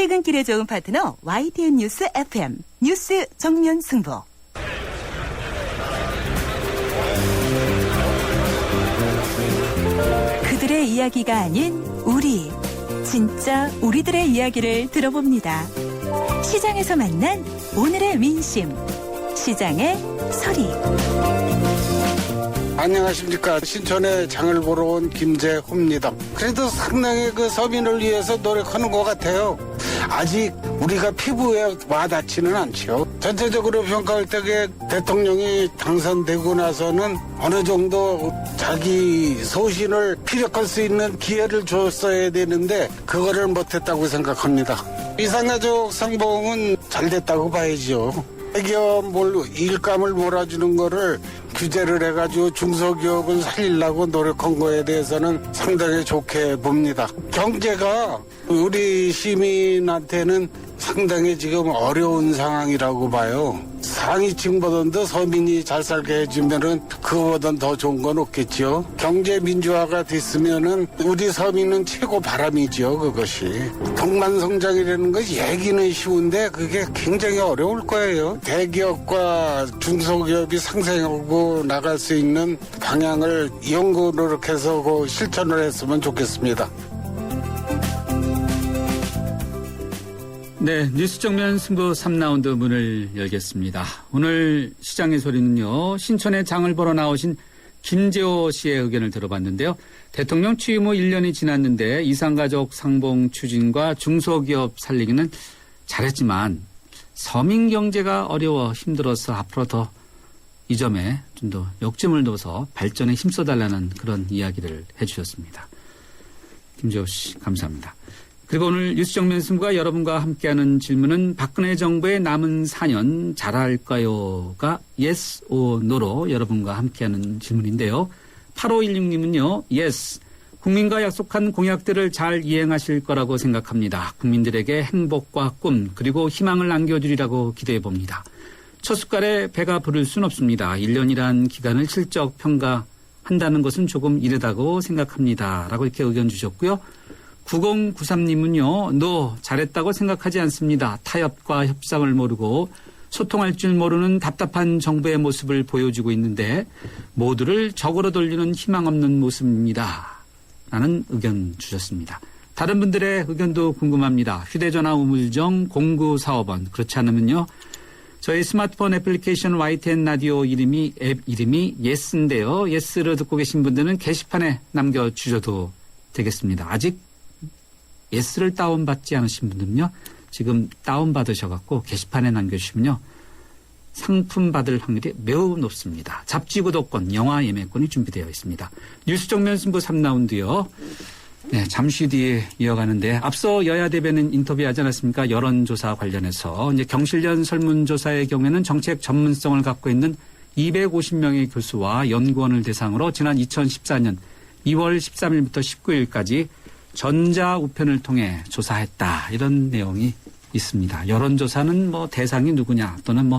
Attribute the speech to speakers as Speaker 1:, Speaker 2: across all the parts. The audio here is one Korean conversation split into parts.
Speaker 1: 퇴근길에 좋은 파트너 YTN 뉴스 FM 뉴스 정면 승부. 그들의 이야기가 아닌 우리, 진짜 우리들의 이야기를 들어봅니다. 시장에서 만난 오늘의 민심, 시장의 소리.
Speaker 2: 안녕하십니까. 신촌에 장을 보러 온 김재호입니다. 그래도 상당히 그 서민을 위해서 노력하는 것 같아요. 아직 우리가 피부에 와닿지는 않죠. 전체적으로 평가할 때 대통령이 당선되고 나서는 어느 정도 자기 소신을 피력할 수 있는 기회를 줬어야 되는데 그거를 못했다고 생각합니다. 이산가족 상봉은 잘 됐다고 봐야죠. 대기업 일감을 몰아주는 거를 규제를 해가지고 중소기업을 살리려고 노력한 거에 대해서는 상당히 좋게 봅니다. 경제가 우리 시민한테는 상당히 지금 어려운 상황이라고 봐요. 상위층보다도 서민이 잘 살게 해주면은 그거보단 더 좋은 건 없겠죠. 경제 민주화가 됐으면은 우리 서민은 최고 바람이죠. 그것이 동반 성장이라는 것 얘기는 쉬운데 그게 굉장히 어려울 거예요. 대기업과 중소기업이 상생하고 나갈 수 있는 방향을 연구 노력해서 실천을 했으면 좋겠습니다.
Speaker 3: 네, 뉴스 정면 승부 3라운드 문을 열겠습니다. 오늘 시장의 소리는요, 신촌에 장을 보러 나오신 김재호 씨의 의견을 들어봤는데요. 대통령 취임 후 1년이 지났는데 이산가족 상봉 추진과 중소기업 살리기는 잘했지만 서민 경제가 어려워 힘들어서 앞으로 더 이 점에 좀 더 욕심을 둬서 발전에 힘써달라는 그런 이야기를 해주셨습니다. 김재호 씨, 감사합니다. 그리고 오늘 뉴스 정면 승부가 여러분과 함께하는 질문은 박근혜 정부의 남은 4년 잘할까요?가 yes or no로 여러분과 함께하는 질문인데요. 8516님은요. yes. 국민과 약속한 공약들을 잘 이행하실 거라고 생각합니다. 국민들에게 행복과 꿈 그리고 희망을 안겨주리라고 기대해 봅니다. 첫 숟갈에 배가 부를 순 없습니다. 1년이란 기간을 실적 평가한다는 것은 조금 이르다고 생각합니다. 라고 이렇게 의견 주셨고요. 9093님은요. no, 잘했다고 생각하지 않습니다. 타협과 협상을 모르고 소통할 줄 모르는 답답한 정부의 모습을 보여주고 있는데 모두를 적으로 돌리는 희망 없는 모습입니다. 라는 의견 주셨습니다. 다른 분들의 의견도 궁금합니다. 휴대전화 우물정 0945번. 그렇지 않으면요. 저희 스마트폰 애플리케이션 YTN 라디오 앱 이름이 예스인데요. 예스를 듣고 계신 분들은 게시판에 남겨주셔도 되겠습니다. 아직 예스를 다운받지 않으신 분들은요. 지금 다운받으셔갖고 게시판에 남겨주시면요. 상품 받을 확률이 매우 높습니다. 잡지 구독권, 영화 예매권이 준비되어 있습니다. 뉴스 정면 승부 3라운드요. 네, 잠시 뒤에 이어가는데 앞서 여야 대변인 인터뷰하지 않았습니까? 여론조사 관련해서 이제 경실련 설문조사의 경우에는 정책 전문성을 갖고 있는 250명의 교수와 연구원을 대상으로 지난 2014년 2월 13일부터 19일까지 전자우편을 통해 조사했다. 이런 내용이 있습니다. 여론조사는 대상이 누구냐 또는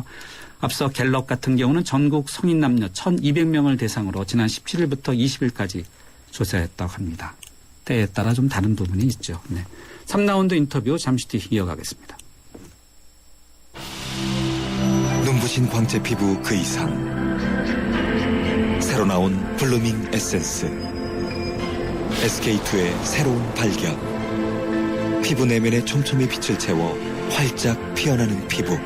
Speaker 3: 앞서 갤럽 같은 경우는 전국 성인 남녀 1,200명을 대상으로 지난 17일부터 20일까지 조사했다고 합니다. 때에 따라 좀 다른 부분이 있죠. 네. 3라운드 인터뷰 잠시 뒤 이어가겠습니다.
Speaker 4: 눈부신 광채 피부 그 이상 새로 나온 블루밍 에센스 SK2의 새로운 발견 피부 내면에 촘촘히 빛을 채워 활짝 피어나는 피부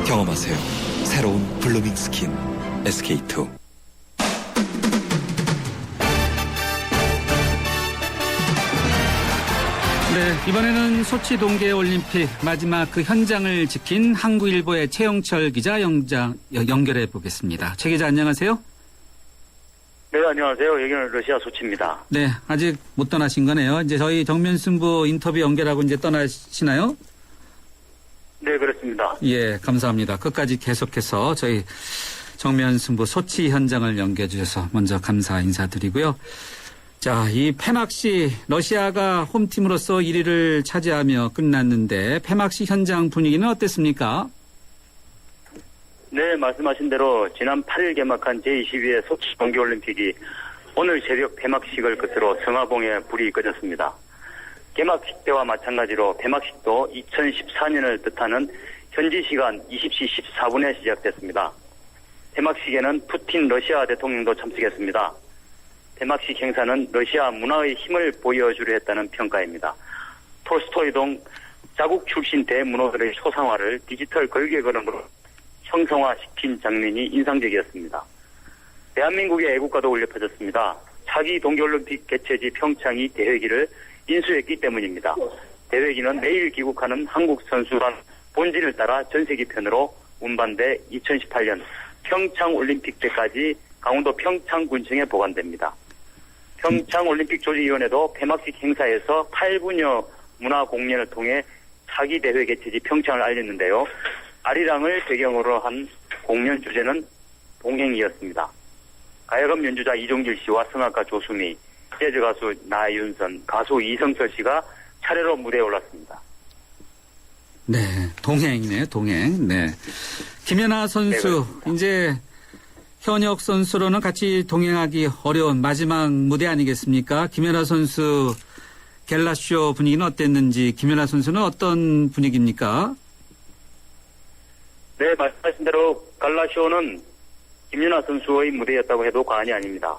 Speaker 4: 경험하세요. 새로운 블루밍 스킨 SK2.
Speaker 3: 네, 이번에는 소치 동계올림픽 마지막 그 현장을 지킨 한국일보의 최영철 기자 연결해 보겠습니다. 최 기자 안녕하세요.
Speaker 5: 네, 안녕하세요. 여기는 러시아 소치입니다.
Speaker 3: 네, 아직 못 떠나신 거네요. 이제 저희 정면 승부 인터뷰 연결하고 이제 떠나시나요?
Speaker 5: 네, 그렇습니다.
Speaker 3: 예, 감사합니다. 끝까지 계속해서 저희 정면 승부 소치 현장을 연결해 주셔서 먼저 감사 인사드리고요. 자, 이 폐막식 러시아가 홈팀으로서 1위를 차지하며 끝났는데 폐막식 현장 분위기는 어땠습니까?
Speaker 5: 네, 말씀하신 대로 지난 8일 개막한 제22회 소치 동계올림픽이 오늘 새벽 폐막식을 끝으로 성화봉에 불이 꺼졌습니다. 개막식 때와 마찬가지로 개막식도 2014년을 뜻하는 현지 시간 20시 14분에 시작됐습니다. 개막식에는 푸틴 러시아 대통령도 참석했습니다. 개막식 행사는 러시아 문화의 힘을 보여주려 했다는 평가입니다. 톨스토이동 자국 출신 대문호들의 초상화를 디지털 걸개 걸음으로 형성화시킨 장면이 인상적이었습니다. 대한민국의 애국가도 울려 퍼졌습니다. 차기 동계올림픽 개최지 평창이 대회기를 인수했기 때문입니다. 대회기는 내일 귀국하는 한국 선수단 본진을 따라 전세기편으로 운반돼 2018년 평창올림픽 때까지 강원도 평창군청에 보관됩니다. 평창올림픽 조직위원회도 폐막식 행사에서 8분여 문화 공연을 통해 차기 대회 개최지 평창을 알렸는데요. 아리랑을 배경으로 한 공연 주제는 동행이었습니다. 가야금 연주자 이종길 씨와 성악가 조수미, 재즈 가수 나윤선, 가수 이성철 씨가 차례로 무대에 올랐습니다.
Speaker 3: 네, 동행이네요, 동행. 네. 김연아 선수,
Speaker 5: 네,
Speaker 3: 이제 현역 선수로는 같이 동행하기 어려운 마지막 무대 아니겠습니까? 김연아 선수 갤라쇼 분위기는 어땠는지, 김연아 선수는 어떤 분위기입니까?
Speaker 5: 네, 말씀하신 대로 갈라쇼는 김연아 선수의 무대였다고 해도 과언이 아닙니다.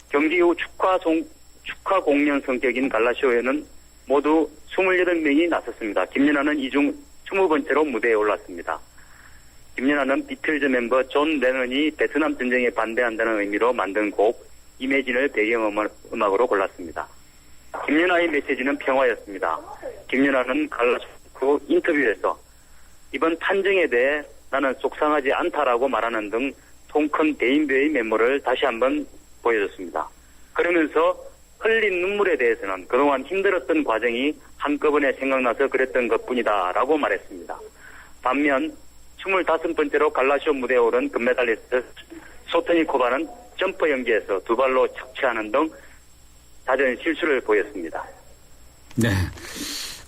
Speaker 5: 경기 후 축하 공연 성격인 갈라쇼에는 모두 28명이 나섰습니다. 김연아는 이 중 20번째로 무대에 올랐습니다. 김연아는 비틀즈 멤버 존 레넌이 베트남 전쟁에 반대한다는 의미로 만든 곡 이매진을 배경음악으로 골랐습니다. 김연아의 메시지는 평화였습니다. 김연아는 갈라쇼 후 인터뷰에서 이번 판정에 대해 나는 속상하지 않다라고 말하는 등 통큰 대인배의 면모를 다시 한번 보여줬습니다. 그러면서 흘린 눈물에 대해서는 그동안 힘들었던 과정이 한꺼번에 생각나서 그랬던 것뿐이다 라고 말했습니다. 반면 25번째로 갈라쇼 무대에 오른 금메달리스트 소트니코바는 점프 연기에서 두 발로 착지하는 등 잦은 실수를 보였습니다.
Speaker 3: 네.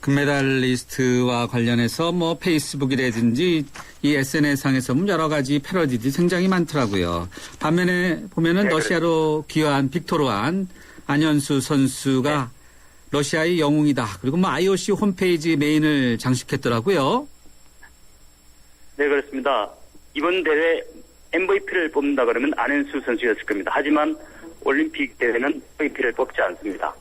Speaker 3: 금메달리스트와 관련해서 뭐 페이스북이라든지 이 SNS상에서 여러 가지 패러디들이 굉장히 많더라고요. 반면에 보면은
Speaker 5: 네,
Speaker 3: 러시아로 귀화한 빅토르한 안현수 선수가 러시아의 영웅이다. 그리고 뭐 IOC 홈페이지 메인을 장식했더라고요.
Speaker 5: 네, 그렇습니다. 이번 대회 MVP를 뽑는다 그러면 안현수 선수였을 겁니다. 하지만 올림픽 대회는 MVP를 뽑지 않습니다.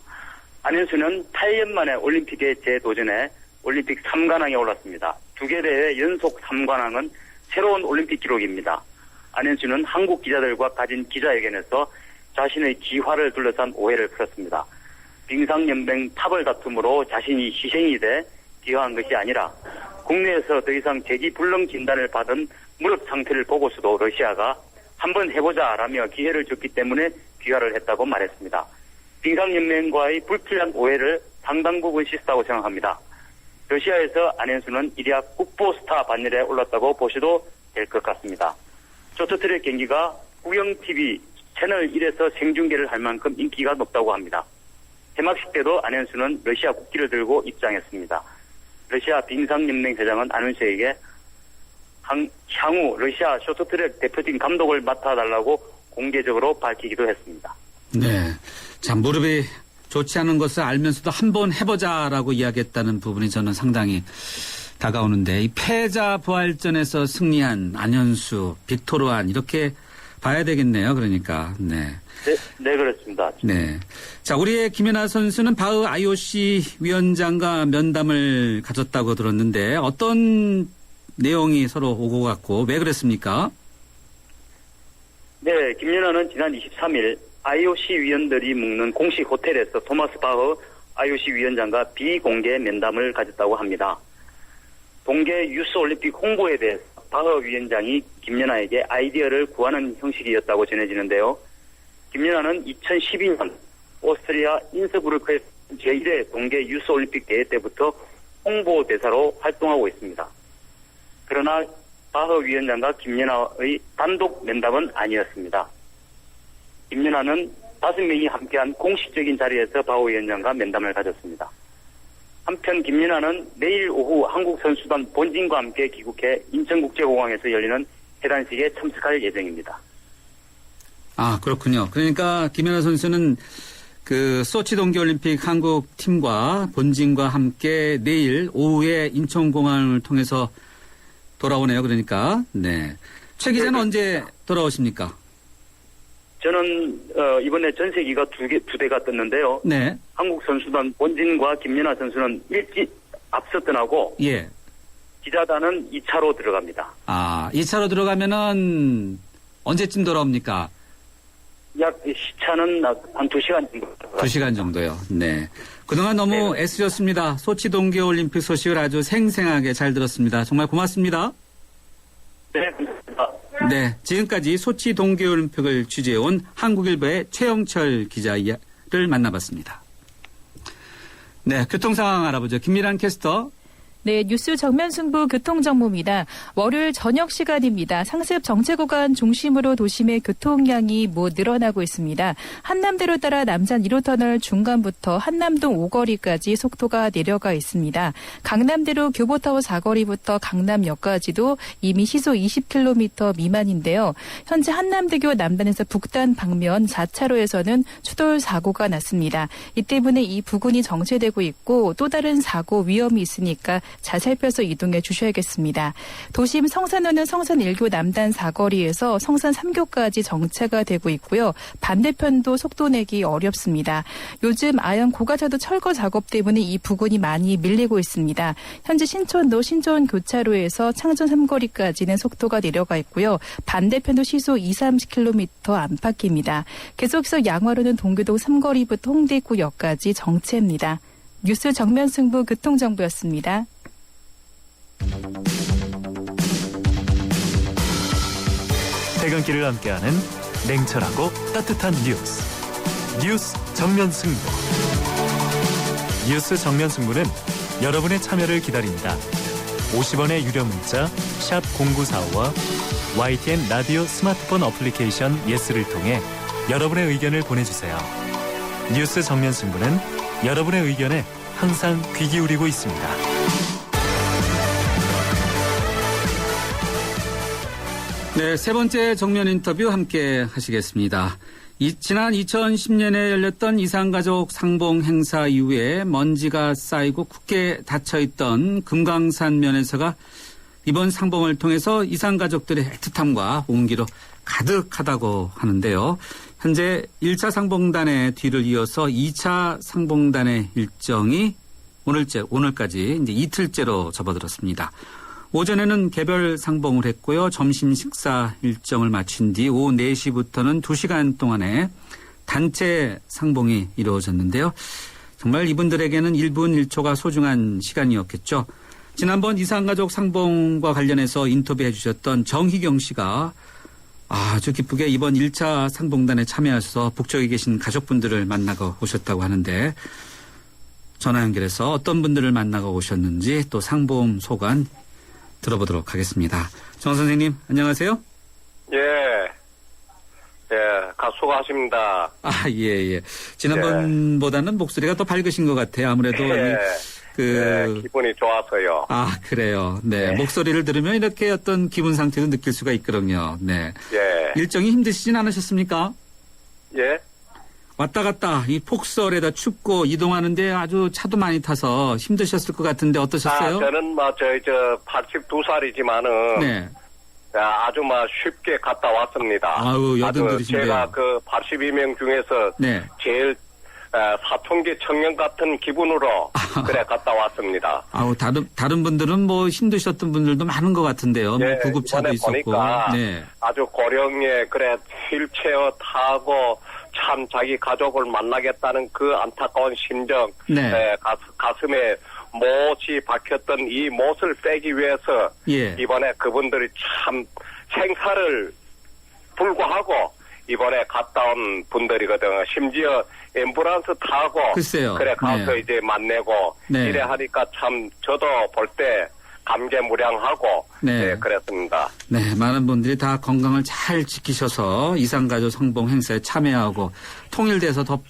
Speaker 5: 안현수는 8년 만에 올림픽에 재도전해 올림픽 3관왕에 올랐습니다. 2개 대회 연속 3관왕은 새로운 올림픽 기록입니다. 안현수는 한국 기자들과 가진 기자회견에서 자신의 기화를 둘러싼 오해를 풀었습니다. 빙상연맹 파벌 다툼으로 자신이 희생이 돼 귀화한 것이 아니라 국내에서 더 이상 재기 불능 진단을 받은 무릎 상태를 보고서도 러시아가 한번 해보자라며 기회를 줬기 때문에 귀화를 했다고 말했습니다. 빙상연맹과의 불필요한 오해를 상당 부분 씻었다고 생각합니다. 러시아에서 안현수는 이리야 국보스타 반열에 올랐다고 보셔도 될 것 같습니다. 쇼트트랙 경기가 국영TV 채널 1에서 생중계를 할 만큼 인기가 높다고 합니다. 개막식 때도 안현수는 러시아 국기를 들고 입장했습니다. 러시아 빙상연맹 회장은 안현수에게 향후 러시아 쇼트트랙 대표팀 감독을 맡아달라고 공개적으로 밝히기도 했습니다.
Speaker 3: 네. 자, 무릎이 좋지 않은 것을 알면서도 한번 해보자라고 이야기했다는 부분이 저는 상당히 다가오는데, 이 패자 부활전에서 승리한 안현수, 빅토르한 이렇게 봐야 되겠네요. 그러니까. 네.
Speaker 5: 네, 그렇습니다.
Speaker 3: 네. 자, 우리의 김연아 선수는 바흐 IOC 위원장과 면담을 가졌다고 들었는데 어떤 내용이 서로 오고 갔고 왜 그랬습니까?
Speaker 5: 네, 김연아는 지난 23일 IOC 위원들이 묵는 공식 호텔에서 토마스 바흐 IOC 위원장과 비공개 면담을 가졌다고 합니다. 동계 유스올림픽 홍보에 대해서 바흐 위원장이 김연아에게 아이디어를 구하는 형식이었다고 전해지는데요. 김연아는 2012년 오스트리아 인스부르크의 제1회 동계 유스올림픽 대회 때부터 홍보대사로 활동하고 있습니다. 그러나 바흐 위원장과 김연아의 단독 면담은 아니었습니다. 김연아는 5명이 함께한 공식적인 자리에서 바흐 위원장과 면담을 가졌습니다. 한편 김연아는 내일 오후 한국 선수단 본진과 함께 귀국해 인천국제공항에서 열리는 해단식에 참석할 예정입니다.
Speaker 3: 아, 그렇군요. 그러니까 김연아 선수는 그 소치 동계올림픽 한국 팀과 본진과 함께 내일 오후에 인천공항을 통해서 돌아오네요. 그러니까 네. 최 기자는 언제 돌아오십니까?
Speaker 5: 저는 이번에 전세기가 두 대가 떴는데요.
Speaker 3: 네.
Speaker 5: 한국 선수단 본진과 김연아 선수는 일찍 앞서 떠나고
Speaker 3: 예.
Speaker 5: 기자단은 2차로 들어갑니다.
Speaker 3: 아, 2차로 들어가면은 언제쯤 돌아옵니까?
Speaker 5: 약 시차는 한 2시간 정도.
Speaker 3: 2시간 정도요. 네. 그동안 너무 애쓰셨습니다. 소치 동계올림픽 소식을 아주 생생하게 잘 들었습니다. 정말 고맙습니다.
Speaker 5: 네, 감사합니다.
Speaker 3: 네. 지금까지 소치 동계올림픽을 취재해온 한국일보의 최영철 기자를 만나봤습니다. 네. 교통 상황 알아보죠. 김미란 캐스터.
Speaker 6: 네, 뉴스 정면 승부 교통정보입니다. 월요일 저녁 시간입니다. 상습 정체 구간 중심으로 도심의 교통량이 늘어나고 있습니다. 한남대로 따라 남산 1호터널 중간부터 한남동 5거리까지 속도가 내려가 있습니다. 강남대로 교보타워 4거리부터 강남역까지도 이미 시속 20km 미만인데요. 현재 한남대교 남단에서 북단 방면 4차로에서는 추돌 사고가 났습니다. 이 때문에 이 부근이 정체되고 있고 또 다른 사고 위험이 있으니까 잘 살펴서 이동해 주셔야겠습니다. 도심 성산호는 성산 1교 남단 4거리에서 성산 3교까지 정체가 되고 있고요. 반대편도 속도 내기 어렵습니다. 요즘 아연 고가차도 철거 작업 때문에 이 부근이 많이 밀리고 있습니다. 현재 신촌도 신촌 교차로에서 창전 3거리까지는 속도가 내려가 있고요. 반대편도 시속 20-30km 안팎입니다. 계속해서 양화로는 동교동 3거리부터 홍대 입구역까지 정체입니다. 뉴스 정면 승부 교통정보였습니다.
Speaker 7: 퇴근길을 함께하는 냉철하고 따뜻한 뉴스 정면 승부. 뉴스 정면 승부는 여러분의 참여를 기다립니다. 50원의 유료 문자 샵 0945와 YTN 라디오 스마트폰 어플리케이션 예스를 통해 여러분의 의견을 보내주세요. 뉴스 정면 승부는 여러분의 의견에 항상 귀 기울이고 있습니다.
Speaker 3: 네, 세 번째 정면 인터뷰 함께 하시겠습니다. 지난 2010년에 열렸던 이산가족 상봉 행사 이후에 먼지가 쌓이고 굳게 닫혀있던 금강산 면에서가 이번 상봉을 통해서 이산가족들의 애틋함과 온기로 가득하다고 하는데요. 현재 1차 상봉단의 뒤를 이어서 2차 상봉단의 일정이 오늘까지 이제 이틀째로 접어들었습니다. 오전에는 개별 상봉을 했고요. 점심 식사 일정을 마친 뒤 오후 4시부터는 2시간 동안의 단체 상봉이 이루어졌는데요. 정말 이분들에게는 1분 1초가 소중한 시간이었겠죠. 지난번 이산가족 상봉과 관련해서 인터뷰해 주셨던 정희경 씨가 아주 기쁘게 이번 1차 상봉단에 참여하셔서 북쪽에 계신 가족분들을 만나고 오셨다고 하는데 전화 연결해서 어떤 분들을 만나고 오셨는지 또 상봉 소감 들어보도록 하겠습니다. 정 선생님, 안녕하세요.
Speaker 8: 예, 수고하십니다.
Speaker 3: 예. 지난번보다는 목소리가 더 밝으신 것 같아요. 아무래도
Speaker 8: 기분이 좋아서요.
Speaker 3: 아, 그래요. 네. 목소리를 들으면 이렇게 어떤 기분 상태도 느낄 수가 있거든요. 네.
Speaker 8: 예.
Speaker 3: 일정이 힘드시진 않으셨습니까?
Speaker 8: 예.
Speaker 3: 왔다 갔다 이 폭설에다 춥고 이동하는데 아주 차도 많이 타서 힘드셨을 것 같은데 어떠셨어요?
Speaker 8: 저는 82살이지만은
Speaker 3: 네.
Speaker 8: 아주 쉽게 갔다 왔습니다.
Speaker 3: 아유, 여든들이신데요.
Speaker 8: 제가 그 82명 중에서
Speaker 3: 네.
Speaker 8: 제일 사통계 청년 같은 기분으로 그래 갔다 왔습니다.
Speaker 3: 아우, 다른 분들은 힘드셨던 분들도 많은 것 같은데요.
Speaker 8: 예,
Speaker 3: 구급차도
Speaker 8: 이번에
Speaker 3: 있었고.
Speaker 8: 보니까
Speaker 3: 네.
Speaker 8: 아주 고령에 휠체어 타고 참 자기 가족을 만나겠다는 그 안타까운 심정,
Speaker 3: 네.
Speaker 8: 가슴에 못이 박혔던 이 못을 빼기 위해서
Speaker 3: 예.
Speaker 8: 이번에 그분들이 참 생사를 불구하고 이번에 갔다 온 분들이거든요. 심지어 앰뷸런스 타고
Speaker 3: 글쎄요.
Speaker 8: 그래 가서
Speaker 3: 네.
Speaker 8: 이제 만나고
Speaker 3: 네.
Speaker 8: 이래 하니까 참 저도 볼 때 감개무량하고
Speaker 3: 네.
Speaker 8: 그랬습니다.
Speaker 3: 네, 많은 분들이 다 건강을 잘 지키셔서 이산가족 상봉 행사에 참여하고 통일돼서 더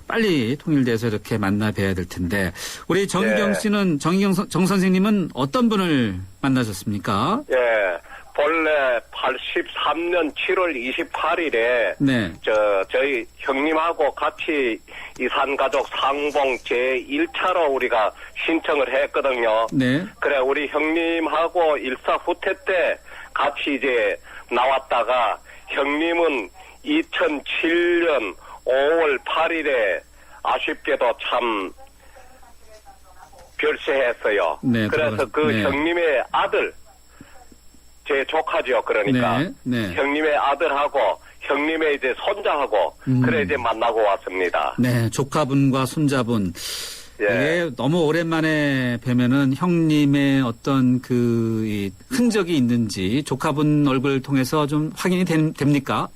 Speaker 3: 빨리 통일돼서 이렇게 만나 뵈야 될 텐데 우리 정희경 씨는 정 선생님은 어떤 분을 만나셨습니까?
Speaker 8: 예, 본래 83년 7월 28일에
Speaker 3: 네.
Speaker 8: 저희 형님하고 같이 이산가족 상봉 제1차로 우리가 신청을 했거든요.
Speaker 3: 네.
Speaker 8: 그래 우리 형님하고 일사후퇴 때 같이 이제 나왔다가 형님은 2007년 5월 8일에 아쉽게도 참 별세했어요.
Speaker 3: 네,
Speaker 8: 그래서 그
Speaker 3: 네.
Speaker 8: 형님의 아들, 제 조카죠. 그러니까
Speaker 3: 네, 네.
Speaker 8: 형님의 아들하고 형님의 이제 손자하고 그래 이제 만나고 왔습니다.
Speaker 3: 네, 조카분과 손자분.
Speaker 8: 예.
Speaker 3: 이게 너무 오랜만에 뵈면은 형님의 어떤 이 흔적이 있는지 조카분 얼굴 통해서 좀 확인이 됩니까?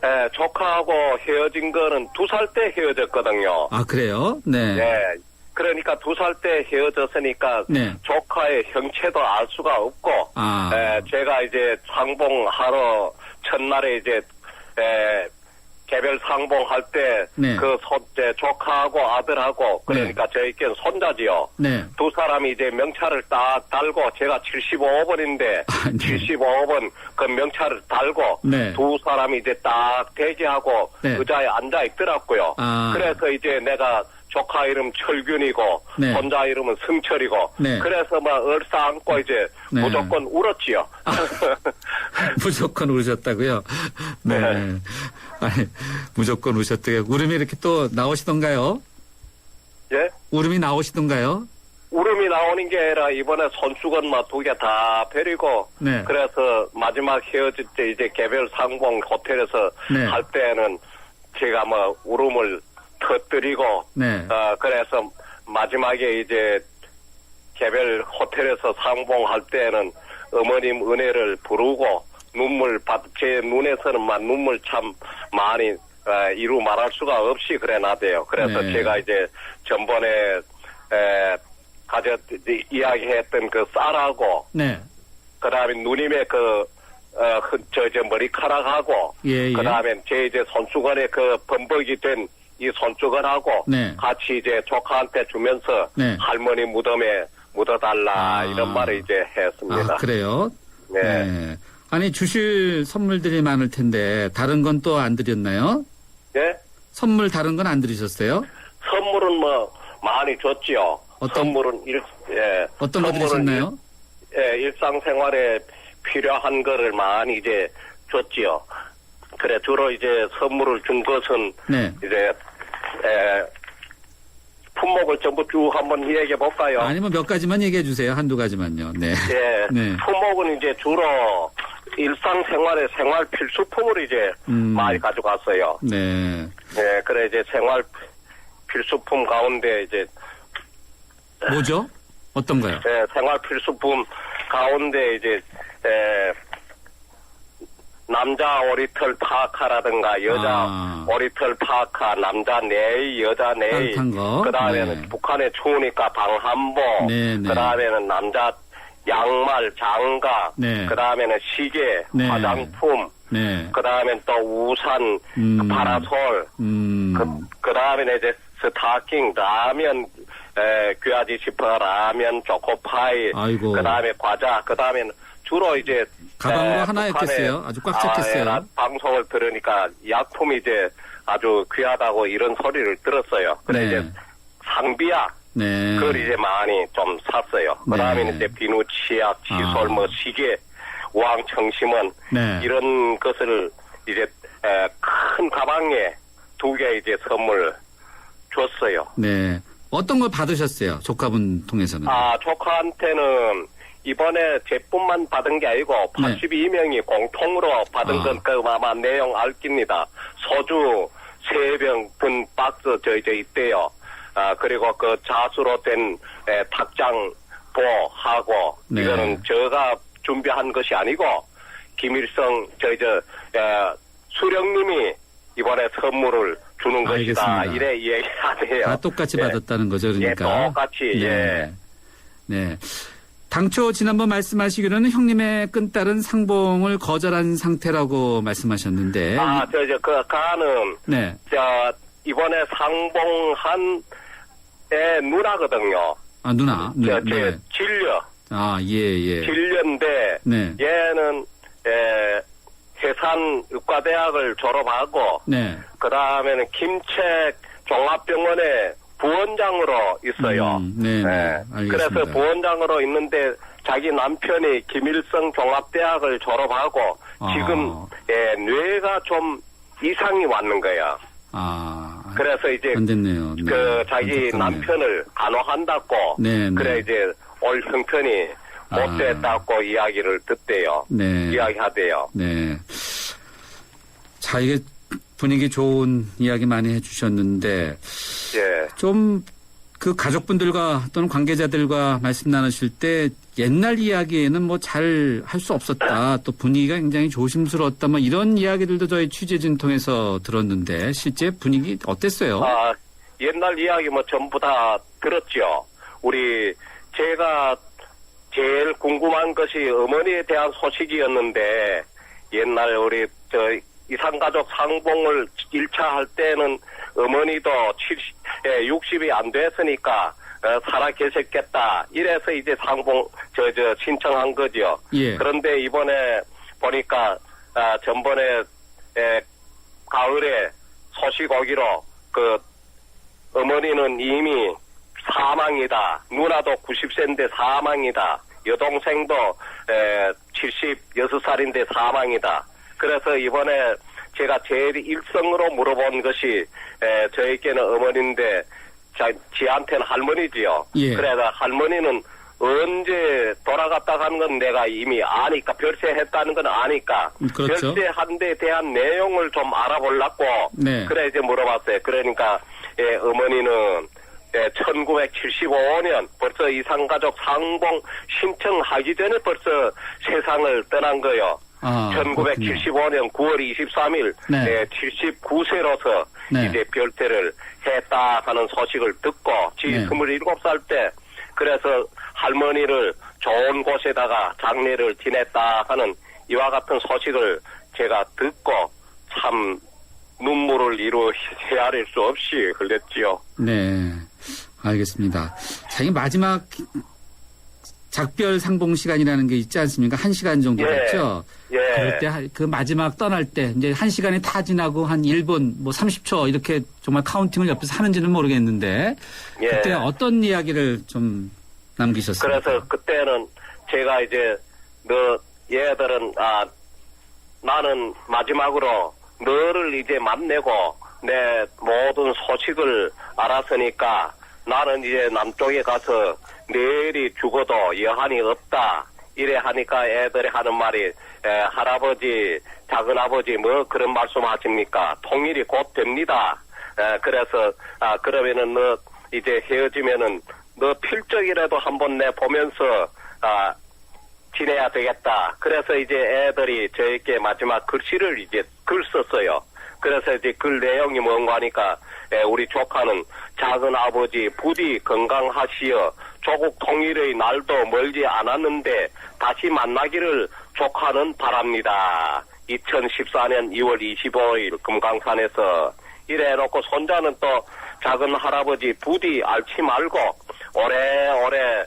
Speaker 8: 예, 조카하고 헤어진 거는 2살 때 헤어졌거든요.
Speaker 3: 아, 그래요? 네.
Speaker 8: 예. 그러니까 2살 때 헤어졌으니까
Speaker 3: 네.
Speaker 8: 조카의 형체도 알 수가 없고,
Speaker 3: 아.
Speaker 8: 제가 이제 상봉하러 첫날에 이제 개별 상봉할 때
Speaker 3: 네.
Speaker 8: 조카하고 아들하고 그러니까 저희께는 손자지요.
Speaker 3: 네.
Speaker 8: 두 사람이 이제 명찰을 딱 달고 제가 75번인데
Speaker 3: 아, 네.
Speaker 8: 75번 그 명찰을 달고
Speaker 3: 네.
Speaker 8: 두 사람이 이제 딱 대기하고
Speaker 3: 네.
Speaker 8: 의자에 앉아 있더라고요.
Speaker 3: 아.
Speaker 8: 그래서 이제 내가 조카 이름 철균이고
Speaker 3: 네.
Speaker 8: 손자 이름은 승철이고
Speaker 3: 네.
Speaker 8: 그래서 막 얼싸안고 이제
Speaker 3: 네.
Speaker 8: 무조건 울었지요.
Speaker 3: 무조건 우셨다고요? 네.
Speaker 8: 네.
Speaker 3: 아니, 무조건 우셨다고요. 울음이 이렇게 또 나오시던가요?
Speaker 8: 예?
Speaker 3: 울음이 나오시던가요?
Speaker 8: 울음이 나오는 게 아니라 이번에 손수건 막 2개 다 버리고
Speaker 3: 네.
Speaker 8: 그래서 마지막 헤어질 때 이제 개별 상봉 호텔에서
Speaker 3: 네.
Speaker 8: 할 때는 제가 뭐 울음을 터뜨리고
Speaker 3: 네.
Speaker 8: 그래서 마지막에 이제 개별 호텔에서 상봉할 때는 어머님 은혜를 부르고 제 눈에서는 막 눈물 참 많이 이루 말할 수가 없이 그래 나대요. 그래서
Speaker 3: 네.
Speaker 8: 제가 이제 전번에 이야기했던 그 쌀하고
Speaker 3: 네.
Speaker 8: 그다음에 누님의 저 머리카락하고
Speaker 3: 예, 예.
Speaker 8: 그다음에 제 이제 손수건에 그 범벅이 된 이 손수건하고
Speaker 3: 네.
Speaker 8: 같이 이제 조카한테 주면서
Speaker 3: 네.
Speaker 8: 할머니 무덤에 묻어달라
Speaker 3: 아.
Speaker 8: 이런 말을 이제 했습니다.
Speaker 3: 아, 그래요?
Speaker 8: 네.
Speaker 3: 아니, 주실 선물들이 많을 텐데, 다른 건 또 안 드렸나요?
Speaker 8: 예?
Speaker 3: 선물 다른 건 안 드리셨어요?
Speaker 8: 선물은 뭐 많이 줬지요. 선물은
Speaker 3: 어떤 거 드리셨나요?
Speaker 8: 일상생활에 필요한 거를 많이 이제 줬지요. 그래 주로 이제 선물을 준 것은
Speaker 3: 네.
Speaker 8: 이제 품목을 전부 쭉 한번 얘기해 볼까요?
Speaker 3: 아니면 몇 가지만 얘기해 주세요. 한두 가지만요. 네.
Speaker 8: 예.
Speaker 3: 네.
Speaker 8: 품목은 이제 주로 일상생활의 생활 필수품을 이제 많이 가져갔어요.
Speaker 3: 네.
Speaker 8: 네, 그래 이제 생활 필수품 가운데 이제
Speaker 3: 뭐죠? 어떤가요?
Speaker 8: 생활 필수품 가운데 이제 남자 오리털 파카라든가 여자 오리털 파카, 남자 네이, 여자 네이.
Speaker 3: 따뜻한 거.
Speaker 8: 그다음에는
Speaker 3: 네.
Speaker 8: 북한에 추우니까 방한복.
Speaker 3: 네, 네.
Speaker 8: 그다음에는 남자 양말, 장갑.
Speaker 3: 네.
Speaker 8: 그다음에는 시계,
Speaker 3: 네.
Speaker 8: 화장품.
Speaker 3: 네.
Speaker 8: 그다음엔 또 우산, 파라솔. 그다음에는 이제 스타킹, 라면, 귀하지 싶어 라면, 초코파이.
Speaker 3: 아이고.
Speaker 8: 그다음에 과자. 그다음에는 주로 이제
Speaker 3: 가방으로 하나였겠어요. 아주 꽉 찼겠어요.
Speaker 8: 방송을 들으니까 약품이 이제 아주 귀하다고 이런 소리를 들었어요. 그래
Speaker 3: 네.
Speaker 8: 이제 상비약
Speaker 3: 네.
Speaker 8: 그걸 이제 많이 좀 샀어요. 그다음에
Speaker 3: 네.
Speaker 8: 이제 비누, 치약, 칫솔, 뭐 시계, 우황청심원
Speaker 3: 네.
Speaker 8: 이런 것을 이제 큰 가방에 2개 이제 선물 줬어요.
Speaker 3: 네. 어떤 걸 받으셨어요? 조카분 통해서는.
Speaker 8: 조카한테는 이번에 제품만 받은 게 아니고 82명이 공통으로 받은 건 그 아마 내용 알 겁니다. 소주 3병 든 박스 이제 있대요. 그리고 그 자수로 된 탁장보하고
Speaker 3: 네.
Speaker 8: 이거는 제가 준비한 것이 아니고 김일성 수령님이 이번에 선물을 주는 것이다.
Speaker 3: 알겠습니다.
Speaker 8: 이래 얘기하네요.
Speaker 3: 다 똑같이 받았다는 거죠, 그러니까.
Speaker 8: 예, 똑같이.
Speaker 3: 네.
Speaker 8: 예.
Speaker 3: 네. 당초 지난번 말씀하시기로는 형님의 끈딸은 상봉을 거절한 상태라고 말씀하셨는데.
Speaker 8: 가는,
Speaker 3: 네.
Speaker 8: 이번에 상봉한 애 누나거든요.
Speaker 3: 누나. 네. 네.
Speaker 8: 진려.
Speaker 3: 아, 예.
Speaker 8: 진료인데
Speaker 3: 네.
Speaker 8: 얘는 해산의과대학을 졸업하고
Speaker 3: 네.
Speaker 8: 그 다음에는 김책 종합병원에 부원장으로 있어요.
Speaker 3: 네. 알겠습니다.
Speaker 8: 그래서 부원장으로 있는데 자기 남편이 김일성 종합대학을 졸업하고 지금 뇌가 좀 이상이 왔는 거야. 그래서 이제
Speaker 3: 안 됐네요. 네.
Speaker 8: 그 자기
Speaker 3: 안타깝네요.
Speaker 8: 남편을 간호한다고
Speaker 3: 네.
Speaker 8: 그래 이제 올 형편이 못 됐다고 이야기를 듣대요.
Speaker 3: 네.
Speaker 8: 이야기하대요.
Speaker 3: 네. 자, 이게 분위기 좋은 이야기 많이 해주셨는데,
Speaker 8: 예.
Speaker 3: 좀 그 가족분들과 또는 관계자들과 말씀 나누실 때 옛날 이야기에는 뭐 잘 할 수 없었다. 또 분위기가 굉장히 조심스러웠다. 뭐 이런 이야기들도 저희 취재진 통해서 들었는데 실제 분위기 어땠어요?
Speaker 8: 옛날 이야기 뭐 전부 다 들었죠. 제가 제일 궁금한 것이 어머니에 대한 소식이었는데 옛날 우리 이산가족 상봉을 1차 할 때는 어머니도 60이 안 됐으니까 살아 계셨겠다. 이래서 이제 상봉 신청한 거죠.
Speaker 3: 예.
Speaker 8: 그런데 이번에 보니까 전번에 가을에 소식 오기로 그 어머니는 이미 사망이다. 누나도 90세인데 사망이다. 여동생도 76살인데 사망이다. 그래서 이번에 제가 제일 일성으로 물어본 것이 저에게는 어머니인데 지한테는 할머니지요.
Speaker 3: 예.
Speaker 8: 그래서 할머니는 언제 돌아갔다 가는 건 내가 이미 아니까 별세했다는 건 아니까
Speaker 3: 그렇죠.
Speaker 8: 별세한 데 대한 내용을 좀 알아보려고
Speaker 3: 네.
Speaker 8: 그래 이제 물어봤어요. 그러니까 어머니는 1975년 벌써 이산가족 상봉 신청하기 전에 벌써 세상을 떠난 거요. 1975년 9월 23일
Speaker 3: 네.
Speaker 8: 79세로서
Speaker 3: 네.
Speaker 8: 이제 별세를 했다 하는 소식을 듣고
Speaker 3: 네.
Speaker 8: 27살 때 그래서 할머니를 좋은 곳에다가 장례를 지냈다 하는 이와 같은 소식을 제가 듣고 참 눈물을 헤아릴 수 없이 흘렸지요.
Speaker 3: 네, 알겠습니다. 자, 이 마지막 작별 상봉 시간이라는 게 있지 않습니까? 1시간 정도 됐죠?
Speaker 8: 예.
Speaker 3: 그럴 때 그 마지막 떠날 때 이제 1시간이 다 지나고 한 1분 뭐 30초 이렇게 정말 카운팅을 옆에서 하는지는 모르겠는데
Speaker 8: 예.
Speaker 3: 그때 어떤 이야기를 좀 남기셨어요?
Speaker 8: 그래서 그때는 제가 이제 얘들은 나는 마지막으로 너를 이제 만나고 내 모든 소식을 알았으니까 나는 이제 남쪽에 가서 내일이 죽어도 여한이 없다. 이래 하니까 애들이 하는 말이 할아버지, 작은아버지 뭐 그런 말씀 하십니까? 통일이 곧 됩니다. 그래서 그러면은 너 이제 헤어지면은 너 필적이라도 한번 내 보면서 지내야 되겠다. 그래서 이제 애들이 저에게 마지막 글씨를 이제 글 썼어요. 그래서 이제 글 내용이 뭔가 하니까 우리 조카는 작은 아버지 부디 건강하시어 조국 통일의 날도 멀지 않았는데 다시 만나기를 조카는 바랍니다. 2014년 2월 25일 금강산에서 이래 해놓고 손자는 또 작은 할아버지 부디 앓지 말고 오래오래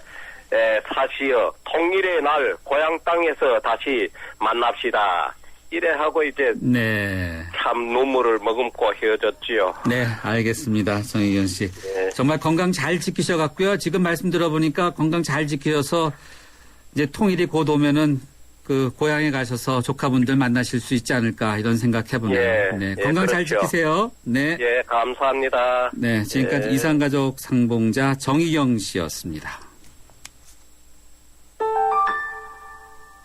Speaker 8: 사시어 통일의 날 고향 땅에서 다시 만납시다. 이래 하고 이제
Speaker 3: 네.
Speaker 8: 참 눈물을 머금고 헤어졌지요.
Speaker 3: 네, 알겠습니다. 정의견 씨.
Speaker 8: 네.
Speaker 3: 정말 건강 잘 지키셔갖고요. 지금 말씀 들어보니까 건강 잘 지키셔서 이제 통일이 곧 오면은 그 고향에 가셔서 조카분들 만나실 수 있지 않을까 이런 생각해보네요.
Speaker 8: 예,
Speaker 3: 네,
Speaker 8: 예,
Speaker 3: 건강 잘
Speaker 8: 그렇죠.
Speaker 3: 지키세요. 네.
Speaker 8: 예, 감사합니다.
Speaker 3: 네, 지금까지
Speaker 8: 예.
Speaker 3: 이산가족 상봉자 정의경 씨였습니다.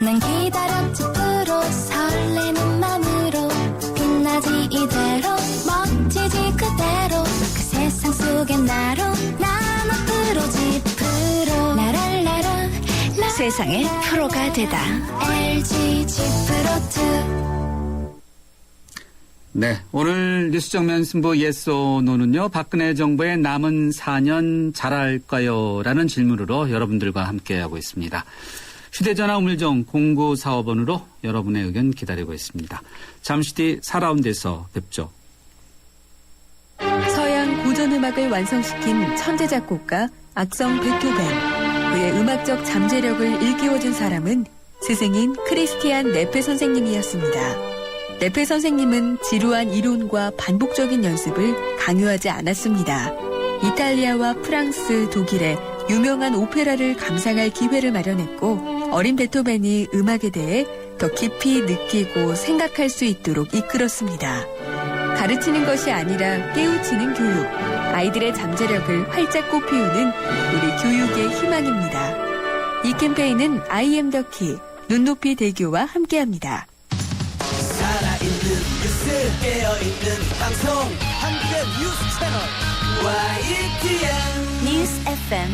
Speaker 9: 난 기다렸지 프로 설레는 맘으로 빛나지 이대로 멋지지 그대로 그 세상 속에 나로 난 앞으로지 프로 라랄라라 세상의 프로가 되다 LG G 프로2
Speaker 3: 네, 오늘 뉴스 정면 승부 yes or no는요. 박근혜 정부의 남은 4년 잘할까요? 라는 질문으로 여러분들과 함께하고 있습니다. 휴대전화 우물정 0945번으로 여러분의 의견 기다리고 있습니다. 잠시 뒤 4라운드에서 뵙죠.
Speaker 10: 서양 고전음악을 완성시킨 천재 작곡가 악성 베토벤. 그의 음악적 잠재력을 일깨워준 사람은 스승인 크리스티안 네페 선생님이었습니다. 네페 선생님은 지루한 이론과 반복적인 연습을 강요하지 않았습니다. 이탈리아와 프랑스, 독일의 유명한 오페라를 감상할 기회를 마련했고 어린 베토벤이 음악에 대해 더 깊이 느끼고 생각할 수 있도록 이끌었습니다. 가르치는 것이 아니라 깨우치는 교육, 아이들의 잠재력을 활짝 꽃피우는 우리 교육의 희망입니다. 이 캠페인은 I am the key, 눈높이 대교와 함께합니다.
Speaker 11: 살아있는 뉴스 깨어있는 방송 한국의 뉴스 채널 YTN
Speaker 9: 뉴스 FM.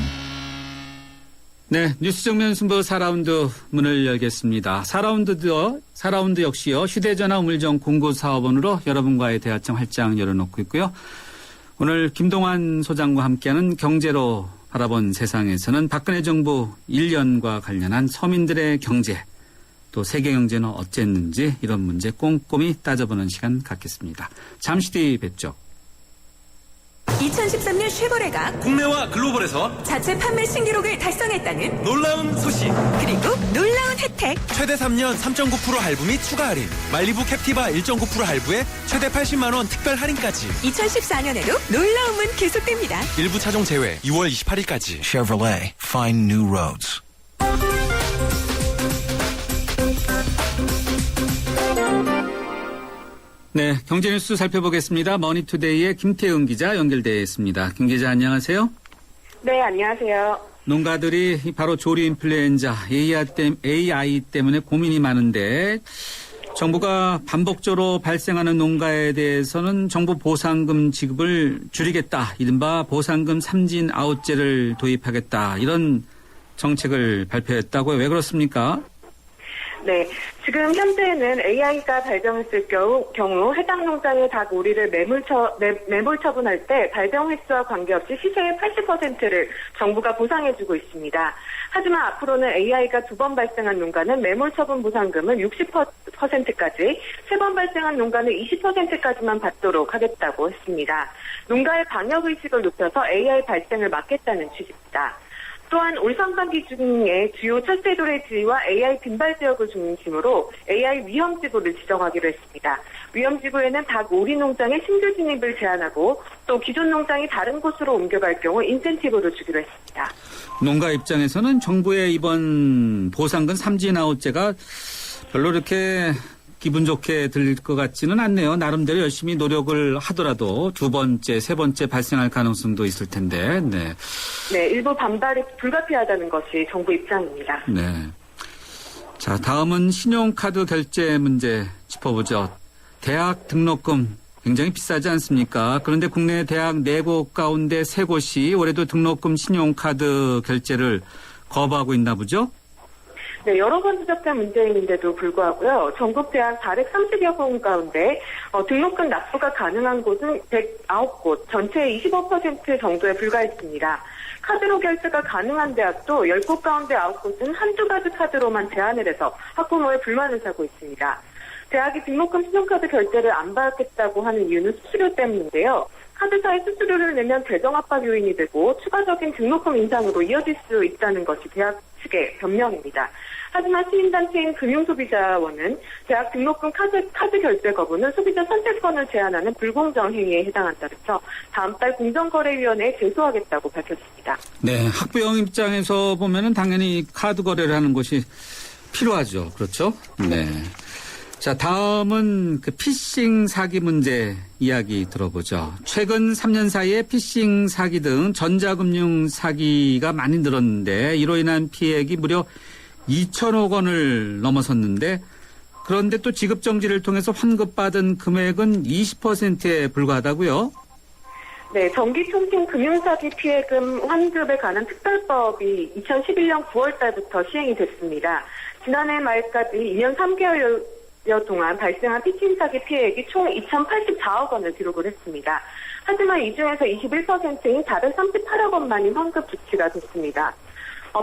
Speaker 3: 네, 뉴스 정면 승부 4라운드 문을 열겠습니다. 4라운드 역시요. 휴대전화 우물정 0945번으로 여러분과의 대화청 활짝 열어놓고 있고요. 오늘 김동완 소장과 함께하는 경제로 바라본 세상에서는 박근혜 정부 1년과 관련한 서민들의 경제, 또 세계 경제는 어쨌는지 이런 문제 꼼꼼히 따져보는 시간 갖겠습니다. 잠시 뒤 뵙죠.
Speaker 12: 2013년 쉐보레가
Speaker 11: 국내와 글로벌에서
Speaker 12: 자체 판매 신기록을 달성했다는
Speaker 11: 놀라운 소식,
Speaker 12: 그리고 놀라운 혜택.
Speaker 11: 최대 3년 3.9% 할부 및 추가 할인, 말리부 캡티바 1.9% 할부에 최대 80만 원 특별 할인까지.
Speaker 12: 2014년에도 놀라움은 계속됩니다.
Speaker 11: 일부 차종 제외 2월 28일까지.
Speaker 13: Chevrolet, find new roads.
Speaker 3: 네, 경제 뉴스 살펴보겠습니다. 머니투데이의 김태은 기자 연결되어 있습니다. 김 기자 안녕하세요.
Speaker 14: 네, 안녕하세요.
Speaker 3: 농가들이 바로 조류 인플루엔자 AI 때문에 고민이 많은데 정부가 반복적으로 발생하는 농가에 대해서는 정부 보상금 지급을 줄이겠다. 이른바 보상금 삼진 아웃제를 도입하겠다. 이런 정책을 발표했다고요. 왜 그렇습니까?
Speaker 14: 네, 지금 현재는 AI가 발병했을 경우 해당 농장의 닭 오리를 매몰 처분할 때 발병 횟수와 관계없이 시세의 80%를 정부가 보상해주고 있습니다. 하지만 앞으로는 AI가 2번 발생한 농가는 매몰 처분 보상금을 60%까지, 3번 발생한 농가는 20%까지만 받도록 하겠다고 했습니다. 농가의 방역의식을 높여서 AI 발생을 막겠다는 취지입니다. 또한 올 상반기 중에 주요 철새 도래지와 AI 빈발 지역을 중심으로 AI 위험지구를 지정하기로 했습니다. 위험지구에는 닭 오리 농장의 신규 진입을 제한하고 또 기존 농장이 다른 곳으로 옮겨갈 경우 인센티브를 주기로 했습니다.
Speaker 3: 농가 입장에서는 정부의 이번 보상금 삼진 아웃제가 별로 이렇게 기분 좋게 들릴 것 같지는 않네요. 나름대로 열심히 노력을 하더라도 2번째, 3번째 발생할 가능성도 있을 텐데. 네.
Speaker 14: 네, 일부 반발이 불가피하다는 것이 정부 입장입니다.
Speaker 3: 네. 자, 다음은 신용카드 결제 문제 짚어보죠. 대학 등록금 굉장히 비싸지 않습니까? 그런데 국내 대학 4곳 가운데 3곳이 올해도 등록금 신용카드 결제를 거부하고 있나 보죠?
Speaker 14: 네, 여러 번 지적된 문제인데도 불구하고요. 전국 대학 430여 곳 가운데 등록금 납부가 가능한 곳은 109곳, 전체의 25% 정도에 불과했습니다. 카드로 결제가 가능한 대학도 10곳 가운데 9곳은 한두 가지 카드로만 제한을 해서 학부모의 불만을 사고 있습니다. 대학이 등록금 신용카드 결제를 안 받겠다고 하는 이유는 수수료 때문인데요. 카드사의 수수료를 내면 재정 압박 요인이 되고 추가적인 등록금 인상으로 이어질 수 있다는 것이 대학 측의 변명입니다. 하지만 시민단체인 금융소비자원은 대학 등록금 카드 결제 거부는 소비자 선택권을 제한하는 불공정 행위에 해당한다면서 다음 달 공정거래위원회에 제소하겠다고 밝혔습니다.
Speaker 3: 네, 학부형 입장에서 보면은 당연히 카드 거래를 하는 것이 필요하죠. 그렇죠? 네. 자, 다음은 그 피싱 사기 문제 이야기 들어보죠. 최근 3년 사이에 피싱 사기 등 전자금융 사기가 많이 늘었는데 이로 인한 피해액이 무려 2천억 원을 넘어섰는데 그런데 또 지급정지를 통해서 환급받은 금액은 20%에 불과하다고요?
Speaker 14: 네, 전기통신 금융사기 피해금 환급에 관한 특별법이 2011년 9월 달부터 시행이 됐습니다. 지난해 말까지 2년 3개월 동안 발생한 피싱 사기 피해액이 총 2,084억 원을 기록을 했습니다. 하지만 이 중에서 21%인 438억 원만이 환급 조치가 됐습니다.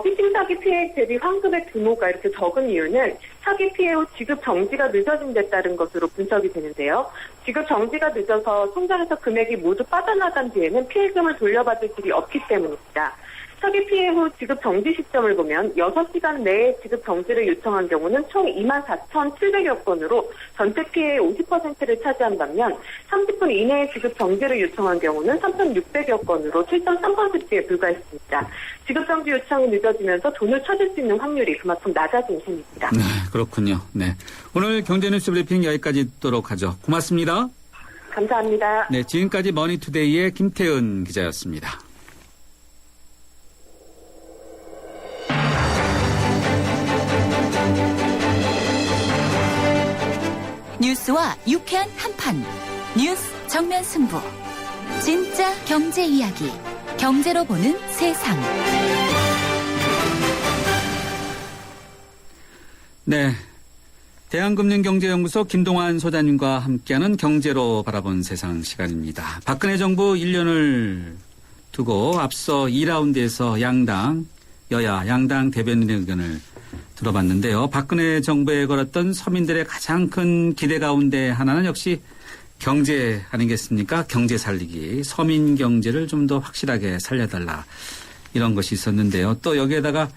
Speaker 14: 피싱 사기 피해액 대비 환급의 규모가 이렇게 적은 이유는 사기 피해 후 지급 정지가 늦어진 데 따른 것으로 분석이 되는데요. 지급 정지가 늦어서 통장에서 금액이 모두 빠져나간 뒤에는 피해금을 돌려받을 길이 없기 때문입니다. 사기 피해 후 지급 정지 시점을 보면 6시간 내에 지급 정지를 요청한 경우는 총 24,700여 건으로 전체 피해의 50%를 차지한 반면 30분 이내에 지급 정지를 요청한 경우는 3,600여 건으로 7.3%에 불과했습니다. 지급 정지 요청이 늦어지면서 돈을 찾을 수 있는 확률이 그만큼 낮아진 셈입니다.
Speaker 3: 네, 그렇군요. 네. 오늘 경제뉴스 브리핑 여기까지 듣도록 하죠. 고맙습니다.
Speaker 14: 감사합니다.
Speaker 3: 네, 지금까지 머니투데이의 김태은 기자였습니다.
Speaker 1: 뉴스와 유쾌한 한판. 뉴스 정면 승부. 진짜 경제 이야기. 경제로 보는 세상.
Speaker 3: 네. 대한금융경제연구소 김동환 소장님과 함께하는 경제로 바라본 세상 시간입니다. 박근혜 정부 1년을 두고 앞서 2라운드에서 여야 양당 대변인의 의견을 들어봤는데요. 박근혜 정부에 걸었던 서민들의 가장 큰 기대 가운데 하나는 역시 경제 아니겠습니까? 경제 살리기. 서민 경제를 좀 더 확실하게 살려달라. 이런 것이 있었는데요. 또 여기에다가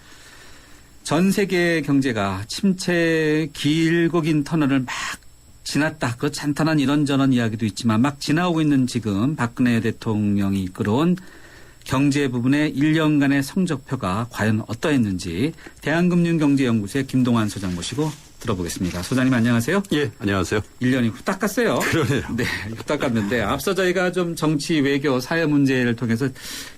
Speaker 3: 전 세계 경제가 침체 길고 긴 터널을 막 지났다. 그렇지 않다는 이런저런 이야기도 있지만 막 지나오고 있는 지금 박근혜 대통령이 이끌어온 경제 부분의 1년간의 성적표가 과연 어떠했는지 대한금융경제연구소의 김동환 소장 모시고 들어보겠습니다. 소장님 안녕하세요.
Speaker 15: 예, 안녕하세요.
Speaker 3: 1년이 후딱 갔어요.
Speaker 15: 그러네요.
Speaker 3: 네, 후딱 갔는데 앞서 저희가 좀 정치, 외교, 사회 문제를 통해서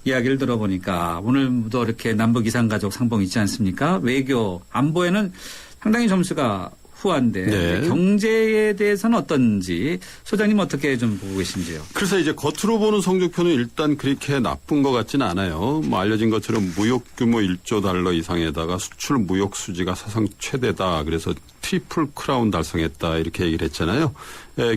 Speaker 3: 이야기를 들어보니까 오늘도 이렇게 남북 이산가족 상봉 있지 않습니까? 외교, 안보에는 상당히 점수가 후한데
Speaker 15: 네.
Speaker 3: 경제에 대해서는 어떤지 소장님 어떻게 좀 보고 계신지요?
Speaker 15: 그래서 이제 겉으로 보는 성적표는 일단 그렇게 나쁜 것 같지는 않아요. 뭐 알려진 것처럼 무역 규모 1조 달러 이상에다가 수출 무역 수지가 사상 최대다. 그래서 트리플 크라운 달성했다 이렇게 얘기를 했잖아요.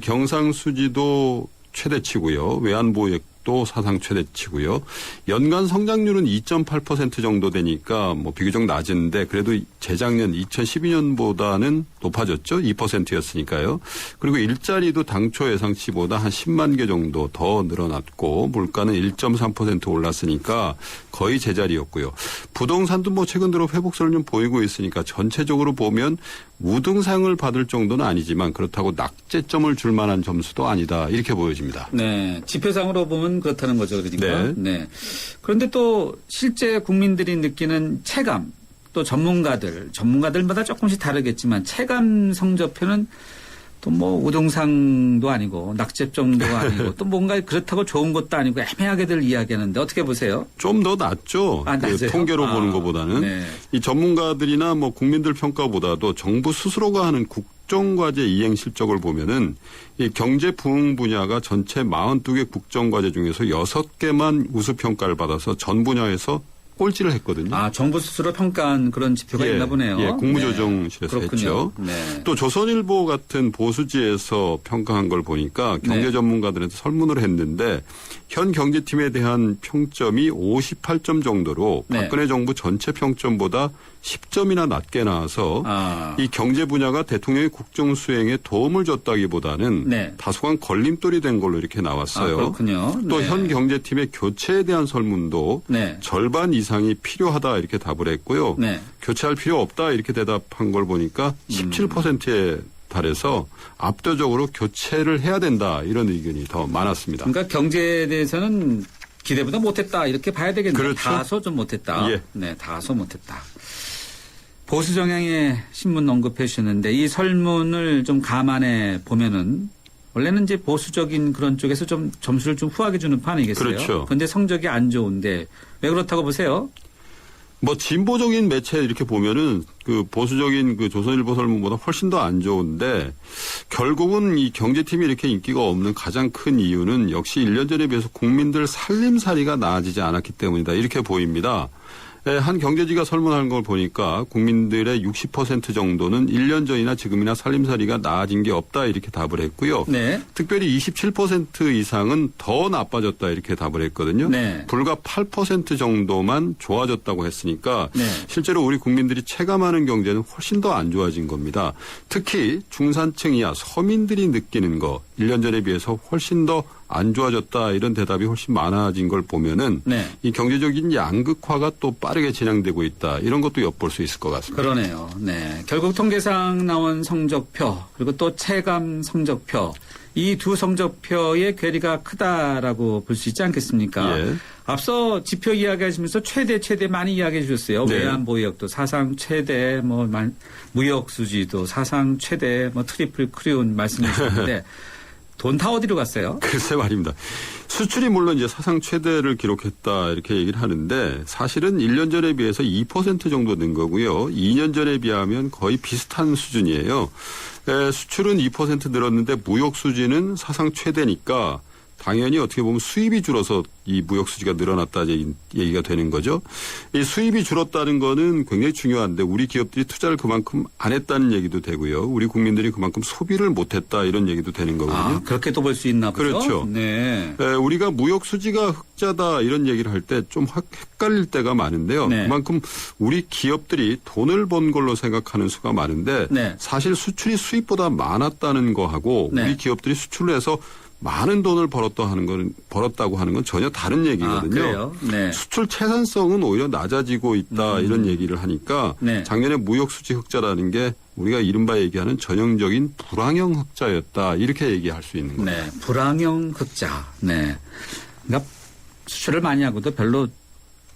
Speaker 15: 경상수지도 최대치고요. 외환보액도 사상 최대치고요. 연간 성장률은 2.8% 정도 되니까 뭐 비교적 낮은데 그래도 재작년 2012년보다는 높아졌죠. 2%였으니까요. 그리고 일자리도 당초 예상치보다 한 10만 개 정도 더 늘어났고 물가는 1.3% 올랐으니까 거의 제자리였고요. 부동산도 뭐 최근 들어 회복세를 좀 보이고 있으니까 전체적으로 보면 우등상을 받을 정도는 아니지만 그렇다고 낙제점을 줄 만한 점수도 아니다. 이렇게 보여집니다.
Speaker 3: 네. 지표상으로 보면 그렇다는 거죠. 그러니까. 네. 그런데 또 실제 국민들이 느끼는 체감 또 전문가들마다 조금씩 다르겠지만 체감 성적표는 또 뭐 우등상도 아니고 낙제점도 아니고 또 뭔가 그렇다고 좋은 것도 아니고 애매하게들 이야기하는데 어떻게 보세요?
Speaker 15: 좀 더 낫죠. 그 통계로 보는 것보다는.
Speaker 3: 네.
Speaker 15: 이 전문가들이나 뭐 국민들 평가보다도 정부 스스로가 하는 국정과제 이행 실적을 보면은 이 경제 부흥 분야가 전체 42개 국정과제 중에서 6개만 우수평가를 받아서 전 분야에서 꼴찌를 했거든요.
Speaker 3: 아, 정부 스스로 평가한 그런 지표가 있나 보네요.
Speaker 15: 예, 국무조정실에서
Speaker 3: 네.
Speaker 15: 했죠.
Speaker 3: 네.
Speaker 15: 또 조선일보 같은 보수지에서 평가한 걸 보니까 경제 전문가들한테 설문을 했는데 현 경제팀에 대한 평점이 58점 정도로 박근혜 정부 전체 평점보다 10점이나 낮게 나와서 이 경제 분야가 대통령의 국정 수행에 도움을 줬다기보다는 다소간 걸림돌이 된 걸로 이렇게 나왔어요.
Speaker 3: 그렇군요.
Speaker 15: 또 현 경제팀의 교체에 대한 설문도 절반 이상이 필요하다 이렇게 답을 했고요. 교체할 필요 없다 이렇게 대답한 걸 보니까 17%에 달해서 압도적으로 교체를 해야 된다 이런 의견이 더 많았습니다.
Speaker 3: 그러니까 경제에 대해서는 기대보다 못했다 이렇게 봐야 되겠네요.
Speaker 15: 그렇죠.
Speaker 3: 다소 좀 못했다.
Speaker 15: 예.
Speaker 3: 네, 다소 못했다. 보수 정향의 신문 언급해 주셨는데 이 설문을 좀 감안해 보면은 원래는 이제 보수적인 그런 쪽에서 좀 점수를 좀 후하게 주는 판이겠어요.
Speaker 15: 그렇죠.
Speaker 3: 그런데 성적이 안 좋은데 왜 그렇다고 보세요?
Speaker 15: 뭐 진보적인 매체 이렇게 보면은 그 보수적인 그 조선일보 설문보다 훨씬 더 안 좋은데 결국은 이 경제팀이 이렇게 인기가 없는 가장 큰 이유는 역시 1년 전에 비해서 국민들 살림살이가 나아지지 않았기 때문이다. 이렇게 보입니다. 한 경제지가 설문한 걸 보니까 국민들의 60% 정도는 1년 전이나 지금이나 살림살이가 나아진 게 없다 이렇게 답을 했고요.
Speaker 3: 네.
Speaker 15: 특별히 27% 이상은 더 나빠졌다 이렇게 답을 했거든요.
Speaker 3: 네.
Speaker 15: 불과 8% 정도만 좋아졌다고 했으니까
Speaker 3: 네.
Speaker 15: 실제로 우리 국민들이 체감하는 경제는 훨씬 더 안 좋아진 겁니다. 특히 중산층 이하 서민들이 느끼는 거 1년 전에 비해서 훨씬 더 안 좋아졌다 이런 대답이 훨씬 많아진 걸 보면은
Speaker 3: 네.
Speaker 15: 이 경제적인 양극화가 또 빠르게 진행되고 있다 이런 것도 엿볼 수 있을 것 같습니다.
Speaker 3: 그러네요. 네. 결국 통계상 나온 성적표 그리고 또 체감 성적표 이 두 성적표의 괴리가 크다라고 볼 수 있지 않겠습니까?
Speaker 15: 예.
Speaker 3: 앞서 지표 이야기하시면서 최대 많이 이야기해 주셨어요.
Speaker 15: 네.
Speaker 3: 외환보유액도 사상 최대, 무역 수지도 사상 최대, 트리플 크리온 말씀해 주셨는데 돈 다 어디로 갔어요?
Speaker 15: 글쎄 말입니다. 수출이 물론 이제 사상 최대를 기록했다 이렇게 얘기를 하는데 사실은 1년 전에 비해서 2% 정도 는 거고요. 2년 전에 비하면 거의 비슷한 수준이에요. 수출은 2% 늘었는데 무역 수지는 사상 최대니까 당연히 어떻게 보면 수입이 줄어서 이 무역 수지가 늘어났다 얘기가 되는 거죠. 이 수입이 줄었다는 거는 굉장히 중요한데 우리 기업들이 투자를 그만큼 안 했다는 얘기도 되고요. 우리 국민들이 그만큼 소비를 못했다 이런 얘기도 되는 거거든요.
Speaker 3: 아, 그렇게도 볼 수 있나 보죠.
Speaker 15: 그렇죠.
Speaker 3: 네.
Speaker 15: 우리가 무역 수지가 흑자다 이런 얘기를 할 때 좀 헷갈릴 때가 많은데요.
Speaker 3: 네.
Speaker 15: 그만큼 우리 기업들이 돈을 번 걸로 생각하는 수가 많은데
Speaker 3: 네.
Speaker 15: 사실 수출이 수입보다 많았다는 거하고
Speaker 3: 네.
Speaker 15: 우리 기업들이 수출을 해서 많은 돈을 벌었다고 하는 건 전혀 다른 얘기거든요.
Speaker 3: 그래요? 네.
Speaker 15: 수출 채산성은 오히려 낮아지고 있다 이런 얘기를 하니까
Speaker 3: 네.
Speaker 15: 작년에 무역 수지 흑자라는 게 우리가 이른바 얘기하는 전형적인 불황형 흑자였다 이렇게 얘기할 수 있는 거예요.
Speaker 3: 네. 불황형 흑자. 네. 그러니까 수출을 많이 하고도 별로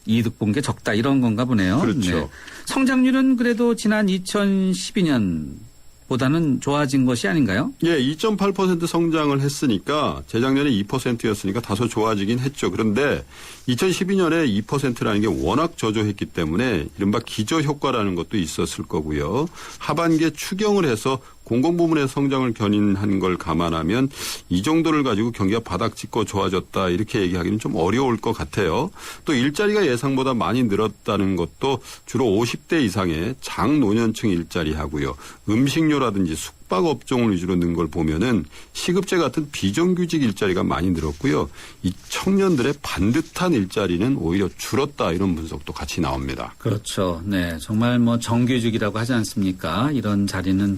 Speaker 3: 이득 본 게 적다 이런 건가 보네요.
Speaker 15: 그렇죠.
Speaker 3: 네. 성장률은 그래도 지난 2012년 보다는 좋아진 것이 아닌가요?
Speaker 15: 예, 2.8% 성장을 했으니까 재작년에 2%였으니까 다소 좋아지긴 했죠. 그런데 2012년에 2%라는 게 워낙 저조했기 때문에 이른바 기저효과라는 것도 있었을 거고요. 하반기에 추경을 해서 공공부문의 성장을 견인한 걸 감안하면 이 정도를 가지고 경기가 바닥짓고 좋아졌다 이렇게 얘기하기는 좀 어려울 것 같아요. 또 일자리가 예상보다 많이 늘었다는 것도 주로 50대 이상의 장노년층 일자리 하고요. 음식료라든지 숙박업종을 위주로 는 걸 보면은 시급제 같은 비정규직 일자리가 많이 늘었고요. 이 청년들의 반듯한 일자리는 오히려 줄었다 이런 분석도 같이 나옵니다.
Speaker 3: 그렇죠. 네. 정말 정규직이라고 하지 않습니까? 이런 자리는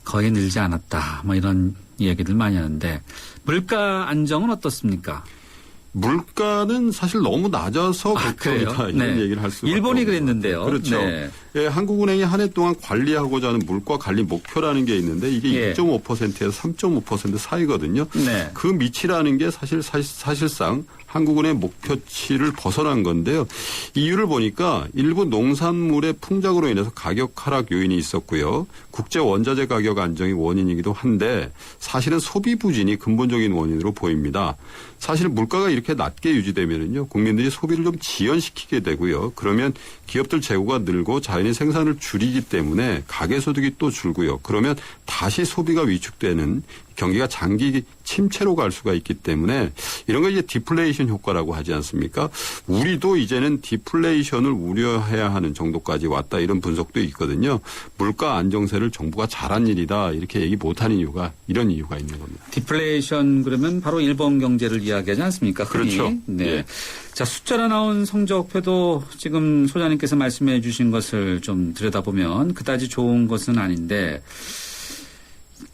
Speaker 3: 거의 늘지 않았다. 이런 얘기들 많이 하는데 물가 안정은 어떻습니까?
Speaker 15: 물가는 사실 너무 낮아서 걱정이다 이런 얘기를 할 수가
Speaker 3: 일본이 그랬는데요.
Speaker 15: 그렇죠.
Speaker 3: 네.
Speaker 15: 예, 한국은행이 한 해 동안 관리하고자 하는 물가 관리 목표라는 게 있는데 이게 2.5%에서 3.5% 사이거든요.
Speaker 3: 네.
Speaker 15: 그 밑이라는 게 사실상 한국은행 목표치를 벗어난 건데요. 이유를 보니까 일부 농산물의 풍작으로 인해서 가격 하락 요인이 있었고요. 국제 원자재 가격 안정이 원인이기도 한데 사실은 소비 부진이 근본적인 원인으로 보입니다. 사실 물가가 이렇게 낮게 유지되면은요, 국민들이 소비를 좀 지연시키게 되고요. 그러면 기업들 재고가 늘고 자연히 생산을 줄이기 때문에 가계소득이 또 줄고요. 그러면 다시 소비가 위축되는 경기가 장기 침체로 갈 수가 있기 때문에 이런 걸 이제 디플레이션 효과라고 하지 않습니까? 우리도 이제는 디플레이션을 우려해야 하는 정도까지 왔다 이런 분석도 있거든요. 물가 안정세를 정부가 잘한 일이다 이렇게 얘기 못하는 이유가 이런 이유가 있는 겁니다.
Speaker 3: 디플레이션 그러면 바로 일본 경제를 이야기하지 않습니까? 흔히.
Speaker 15: 그렇죠.
Speaker 3: 네.
Speaker 15: 예.
Speaker 3: 자, 숫자로 나온 성적표도 지금 소장님께서 말씀해 주신 것을 좀 들여다보면 그다지 좋은 것은 아닌데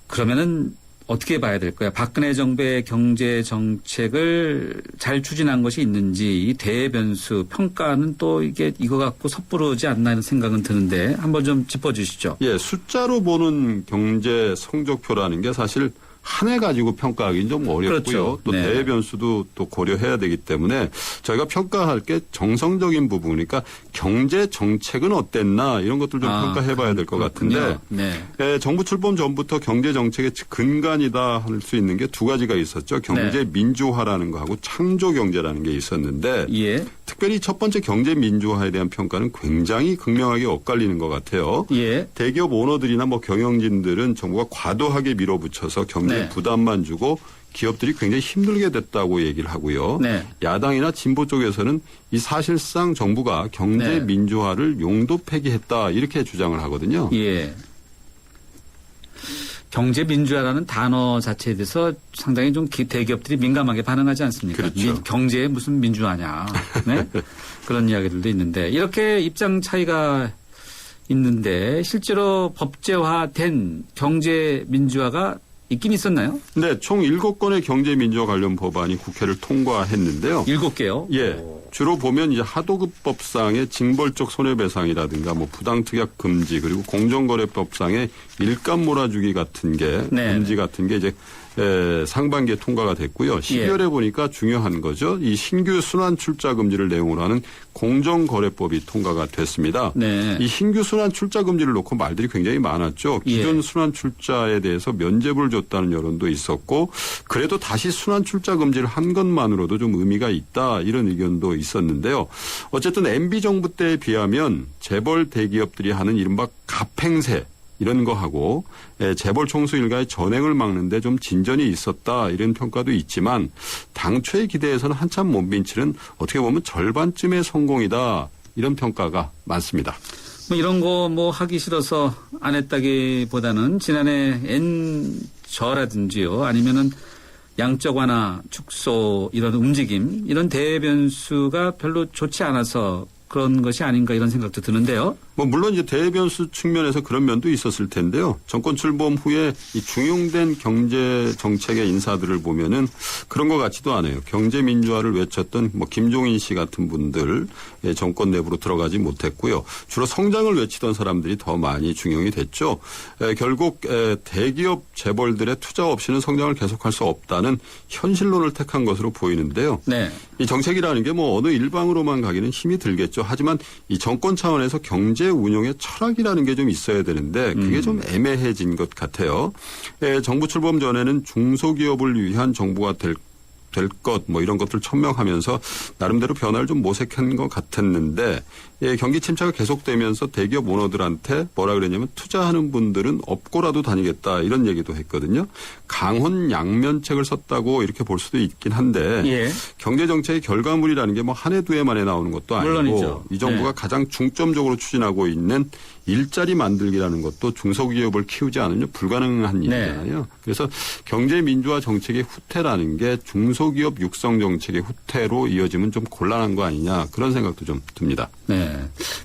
Speaker 3: 그러면은 어떻게 봐야 될까요? 박근혜 정부의 경제 정책을 잘 추진한 것이 있는지 이 대변수 평가는 또 이거 갖고 섣부르지 않나 하는 생각은 드는데 한번 좀 짚어주시죠.
Speaker 15: 예, 숫자로 보는 경제 성적표라는 게 사실 한 해 가지고 평가하기는 좀 어렵고요.
Speaker 3: 그렇죠.
Speaker 15: 또
Speaker 3: 네.
Speaker 15: 대변수도 또 고려해야 되기 때문에 저희가 평가할 게 정성적인 부분이니까 경제 정책은 어땠나 이런 것들 좀 평가해봐야 될 것 같은데
Speaker 3: 네.
Speaker 15: 정부 출범 전부터 경제 정책의 근간이다 할 수 있는 게 두 가지가 있었죠. 경제 민주화라는 거하고 창조 경제라는 게 있었는데
Speaker 3: 예.
Speaker 15: 특별히 첫 번째 경제 민주화에 대한 평가는 굉장히 극명하게 엇갈리는 것 같아요.
Speaker 3: 예.
Speaker 15: 대기업 오너들이나 경영진들은 정부가 과도하게 밀어붙여서 경제 부담만 주고 기업들이 굉장히 힘들게 됐다고 얘기를 하고요.
Speaker 3: 네.
Speaker 15: 야당이나 진보 쪽에서는 이 사실상 정부가 경제
Speaker 3: 네.
Speaker 15: 민주화를 용도 폐기했다 이렇게 주장을 하거든요.
Speaker 3: 예. 경제 민주화라는 단어 자체에 대해서 상당히 좀 대기업들이 민감하게 반응하지 않습니까?
Speaker 15: 그렇죠.
Speaker 3: 경제에 무슨 민주화냐. 네? 그런 이야기들도 있는데 이렇게 입장 차이가 있는데 실제로 법제화된 경제 민주화가 있긴 있었나요?
Speaker 15: 네, 총 7건의 경제 민주화 관련 법안이 국회를 통과했는데요.
Speaker 3: 7개요?
Speaker 15: 예. 주로 보면 이제 하도급법상의 징벌적 손해배상이라든가 뭐 부당특약 금지 그리고 공정거래법상의 일감 몰아주기 같은 게
Speaker 3: 네.
Speaker 15: 금지 같은 게 이제 상반기에 통과가 됐고요. 12월에 보니까 중요한 거죠. 이 신규 순환 출자 금지를 내용으로 하는 공정거래법이 통과가 됐습니다.
Speaker 3: 네.
Speaker 15: 이 신규 순환 출자 금지를 놓고 말들이 굉장히 많았죠. 기존 순환 출자에 대해서 면죄부를 줬다는 여론도 있었고 그래도 다시 순환 출자 금지를 한 것만으로도 좀 의미가 있다 이런 의견도 있었는데요. 어쨌든 MB 정부 때에 비하면 재벌 대기업들이 하는 이른바 갑행세 이런 거 하고 재벌 총수 일가의 전횡을 막는데 좀 진전이 있었다 이런 평가도 있지만 당초의 기대에서는 한참 못 미치는 어떻게 보면 절반쯤의 성공이다 이런 평가가 많습니다.
Speaker 3: 뭐 이런 거 뭐 하기 싫어서 안 했다기보다는 지난해 N저라든지요 아니면은 양적 완화, 축소 이런 움직임 이런 대변수가 별로 좋지 않아서 그런 것이 아닌가 이런 생각도 드는데요.
Speaker 15: 뭐 물론 이제 대변수 측면에서 그런 면도 있었을 텐데요. 정권 출범 후에 이 중용된 경제 정책의 인사들을 보면은 그런 것 같지도 않아요. 경제 민주화를 외쳤던 뭐 김종인 씨 같은 분들 정권 내부로 들어가지 못했고요. 주로 성장을 외치던 사람들이 더 많이 중용이 됐죠. 결국 대기업 재벌들의 투자 없이는 성장을 계속할 수 없다는 현실론을 택한 것으로 보이는데요.
Speaker 3: 네.
Speaker 15: 이 정책이라는 게 뭐 어느 일방으로만 가기는 힘이 들겠죠. 하지만 이 정권 차원에서 경제 운용의 철학이라는 게 좀 있어야 되는데 그게 좀 애매해진 것 같아요. 정부 출범 전에는 중소기업을 위한 정부가 될 것 뭐 이런 것들 천명하면서 나름대로 변화를 좀 모색한 것 같았는데 경기 침체가 계속되면서 대기업 오너들한테 뭐라 그랬냐면 투자하는 분들은 업고라도 다니겠다 이런 얘기도 했거든요. 강혼 양면책을 썼다고 이렇게 볼 수도 있긴 한데
Speaker 3: 예.
Speaker 15: 경제정책의 결과물이라는 게 뭐 한 해 두 해 만에 나오는 것도 아니고
Speaker 3: 물론이죠.
Speaker 15: 이 정부가
Speaker 3: 네.
Speaker 15: 가장 중점적으로 추진하고 있는 일자리 만들기라는 것도 중소기업을 키우지 않으면 불가능한 일이잖아요. 그래서 경제민주화 정책의 후퇴라는 게 중소기업 육성 정책의 후퇴로 이어지면 좀 곤란한 거 아니냐 그런 생각도 좀 듭니다.
Speaker 3: 네.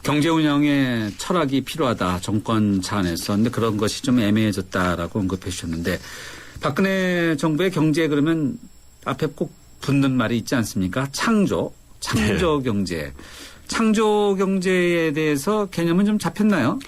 Speaker 3: 경제 운영에 철학이 필요하다. 정권 차원에서. 근데 그런 것이 좀 애매해졌다라고 언급해 주셨는데 박근혜 정부의 경제 그러면 앞에 꼭 붙는 말이 있지 않습니까? 창조
Speaker 15: 네.
Speaker 3: 경제. 창조 경제에 대해서 개념은 좀 잡혔나요?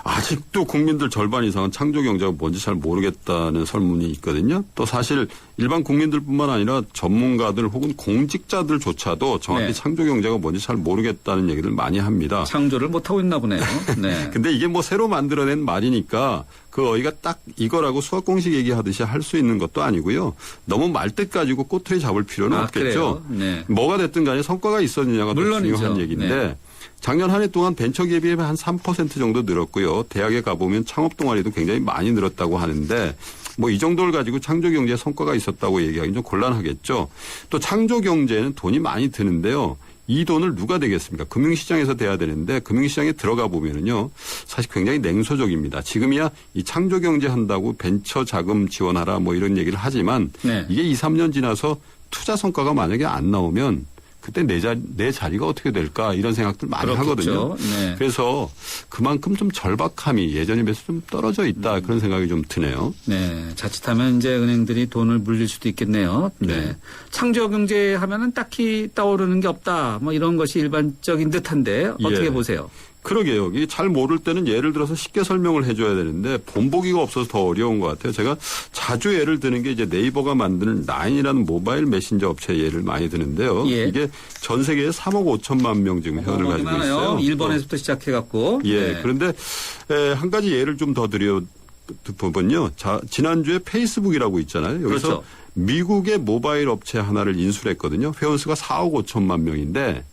Speaker 15: 아직도 국민들 절반 이상은 창조 경제가 뭔지 잘 모르겠다는 설문이 있거든요. 또 사실 일반 국민들뿐만 아니라 전문가들 혹은 공직자들조차도 정확히
Speaker 3: 네.
Speaker 15: 창조 경제가 뭔지 잘 모르겠다는 얘기를 많이 합니다.
Speaker 3: 창조를 못하고 있나 보네요. 네.
Speaker 15: 근데 이게 뭐 새로 만들어낸 말이니까 그 어휘가 딱 이거라고 수학 공식 얘기하듯이 할 수 있는 것도 아니고요. 너무 말뜻 가지고 꼬투리 잡을 필요는 없겠죠.
Speaker 3: 네.
Speaker 15: 뭐가 됐든 간에 성과가 있었느냐가 더
Speaker 3: 물론이죠.
Speaker 15: 중요한 얘기인데
Speaker 3: 네.
Speaker 15: 작년 한 해 동안 벤처 기업이 한 3% 정도 늘었고요. 대학에 가보면 창업 동아리도 굉장히 많이 늘었다고 하는데 뭐 이 정도를 가지고 창조 경제에 성과가 있었다고 얘기하기는 좀 곤란하겠죠. 또 창조 경제에는 돈이 많이 드는데요. 이 돈을 누가 대겠습니까? 금융시장에서 대야 되는데 금융시장에 들어가 보면은요. 사실 굉장히 냉소적입니다. 지금이야 이 창조 경제 한다고 벤처 자금 지원하라 뭐 이런 얘기를 하지만
Speaker 3: 네.
Speaker 15: 이게 2, 3년 지나서 투자 성과가 만약에 안 나오면 그때 내 자리가 어떻게 될까 이런 생각들 많이
Speaker 3: 그렇겠죠.
Speaker 15: 하거든요.
Speaker 3: 네.
Speaker 15: 그래서 그만큼 좀 절박함이 예전에 비해서 좀 떨어져 있다 그런 생각이 좀 드네요.
Speaker 3: 네. 자칫하면 이제 은행들이 돈을 물릴 수도 있겠네요. 네. 창조 경제 하면은 딱히 떠오르는 게 없다. 뭐 이런 것이 일반적인 듯한데 어떻게
Speaker 15: 예.
Speaker 3: 보세요?
Speaker 15: 그러게요. 이게 잘 모를 때는 예를 들어서 쉽게 설명을 해줘야 되는데 본보기가 없어서 더 어려운 것 같아요. 제가 자주 예를 드는 게 이제 네이버가 만드는 라인이라는 모바일 메신저 업체 예를 많이 드는데요.
Speaker 3: 예.
Speaker 15: 이게 전 세계에 3억 5천만 명 지금 회원을 가지고 있어요.
Speaker 3: 일본에서부터 시작해갖고.
Speaker 15: 예.
Speaker 3: 네.
Speaker 15: 그런데 한 가지 예를 좀 더 드려보면요. 지난주에 페이스북이라고 있잖아요. 여기서
Speaker 3: 그렇죠.
Speaker 15: 미국의 모바일 업체 하나를 인수를 했거든요. 회원 수가 4억 5천만 명인데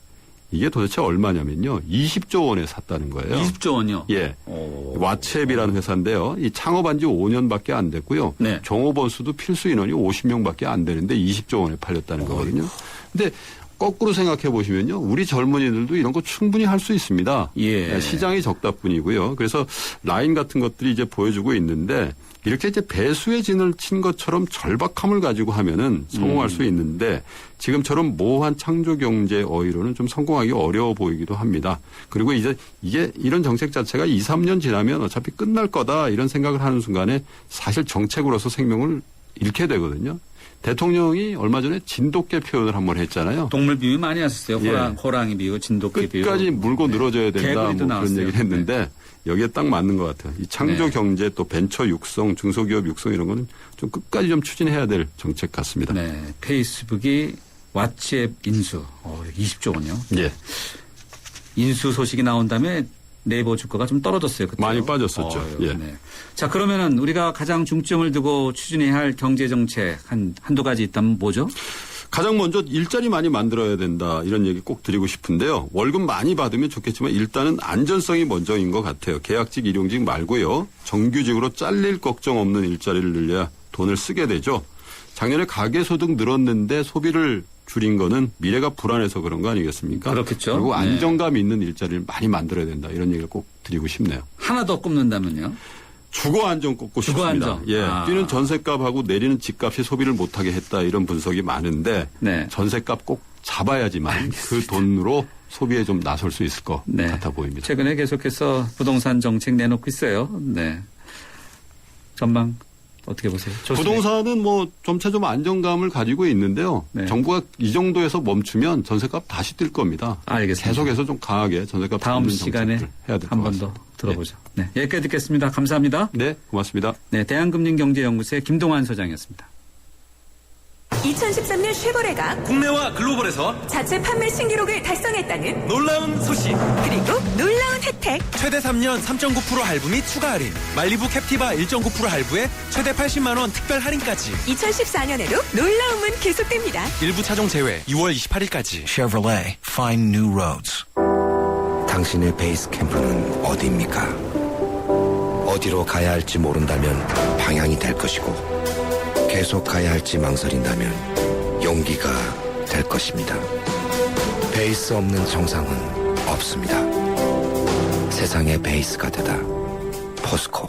Speaker 15: 이게 도대체 얼마냐면요. 20조 원에 샀다는 거예요.
Speaker 3: 20조 원이요?
Speaker 15: 예. 왓츠앱이라는 회사인데요. 이 창업한 지 5년밖에 안 됐고요.
Speaker 3: 네.
Speaker 15: 종업원 수도 필수 인원이 50명밖에 안 되는데 20조 원에 팔렸다는 거거든요. 근데 거꾸로 생각해 보시면요. 우리 젊은이들도 이런 거 충분히 할 수 있습니다.
Speaker 3: 예.
Speaker 15: 시장이 적다 뿐이고요. 그래서 라인 같은 것들이 이제 보여주고 있는데 이렇게 이제 배수의 진을 친 것처럼 절박함을 가지고 하면은 성공할 수 있는데 지금처럼 모호한 창조 경제 어휘로는 좀 성공하기 어려워 보이기도 합니다. 그리고 이제 이게 이런 정책 자체가 2, 3년 지나면 어차피 끝날 거다 이런 생각을 하는 순간에 사실 정책으로서 생명을 잃게 되거든요. 대통령이 얼마 전에 진돗개 표현을 한번 했잖아요.
Speaker 3: 동물 비유 많이 하셨어요.
Speaker 15: 예.
Speaker 3: 호랑이 비유, 진돗개 비유.
Speaker 15: 끝까지 물고 늘어져야 된다. 뭐 그런
Speaker 3: 나왔어요.
Speaker 15: 얘기를 했는데 여기에 딱 맞는 것 같아요. 이 창조
Speaker 3: 네.
Speaker 15: 경제 또 벤처 육성, 중소기업 육성 이런 거는 좀 끝까지 좀 추진해야 될 정책 같습니다.
Speaker 3: 네. 페이스북이 왓츠앱 인수 20조 원이요.
Speaker 15: 예.
Speaker 3: 인수 소식이 나온 다음에 네이버 주가가 좀 떨어졌어요. 그때요.
Speaker 15: 많이 빠졌었죠. 예.
Speaker 3: 네. 자, 그러면은 우리가 가장 중점을 두고 추진해야 할 경제 정책 한두 가지 있다면 뭐죠?
Speaker 15: 가장 먼저 일자리 많이 만들어야 된다 이런 얘기 꼭 드리고 싶은데요. 월급 많이 받으면 좋겠지만 일단은 안전성이 먼저인 것 같아요. 계약직, 일용직 말고요. 정규직으로 잘릴 걱정 없는 일자리를 늘려야 돈을 쓰게 되죠. 작년에 가계소득 늘었는데 소비를 줄인 거는 미래가 불안해서 그런 거 아니겠습니까?
Speaker 3: 그렇겠죠.
Speaker 15: 그리고
Speaker 3: 네.
Speaker 15: 안정감 있는 일자리를 많이 만들어야 된다. 이런 얘기를 꼭 드리고 싶네요.
Speaker 3: 하나 더 꼽는다면요?
Speaker 15: 주거 안정 꼽고
Speaker 3: 주거
Speaker 15: 싶습니다.
Speaker 3: 안정.
Speaker 15: 예,
Speaker 3: 아.
Speaker 15: 뛰는 전셋값하고 내리는 집값이 소비를 못하게 했다 이런 분석이 많은데
Speaker 3: 네.
Speaker 15: 전셋값 꼭 잡아야지만 그 돈으로 소비에 좀 나설 수 있을 것 같아 보입니다.
Speaker 3: 최근에 계속해서 부동산 정책 내놓고 있어요. 네. 전망 어떻게 보세요? 좋습니다.
Speaker 15: 부동산은 뭐 점차 좀 안정감을 가지고 있는데요.
Speaker 3: 네.
Speaker 15: 정부가 이 정도에서 멈추면 전셋값 다시 뛸 겁니다.
Speaker 3: 알겠습니다.
Speaker 15: 계속해서 좀 강하게 전셋값
Speaker 3: 다음
Speaker 15: 잡는
Speaker 3: 시간에
Speaker 15: 정책을 해야 될 것
Speaker 3: 한 번
Speaker 15: 같습니다.
Speaker 3: 더 들어보죠. 네. 여기까지 듣겠습니다. 감사합니다.
Speaker 15: 네, 고맙습니다.
Speaker 3: 네, 대한금융경제연구소의 김동환 소장이었습니다.
Speaker 12: 2013년 쉐보레가
Speaker 11: 국내와 글로벌에서
Speaker 12: 자체 판매 신기록을 달성했다는
Speaker 11: 놀라운 소식.
Speaker 12: 그리고 놀라운 혜택.
Speaker 11: 최대 3년 3.9% 할부 및 추가 할인. 말리부 캡티바 1.9% 할부에 최대 80만 원 특별 할인까지.
Speaker 12: 2014년에도 놀라움은 계속됩니다.
Speaker 11: 일부 차종 제외 2월 28일까지.
Speaker 13: Chevrolet, find new roads.
Speaker 16: 당신의 베이스 캠프는 어디입니까? 어디로 가야 할지 모른다면 방향이 될 것이고 계속 가야 할지 망설인다면 용기가 될 것입니다. 베이스 없는 정상은 없습니다. 세상의 베이스가 되다. 포스코.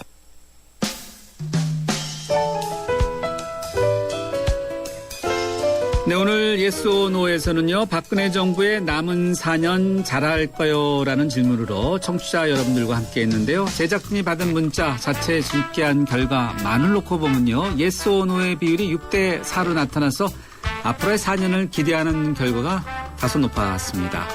Speaker 3: 네, 오늘 예스오노에서는요, 박근혜 정부의 남은 4년 잘할까요? 라는 질문으로 청취자 여러분들과 함께 했는데요. 제작진이 받은 문자 자체 집계한 결과 만을 놓고 보면요, 예스오노의 비율이 6대 4로 나타나서 앞으로의 4년을 기대하는 결과가 다소 높았습니다.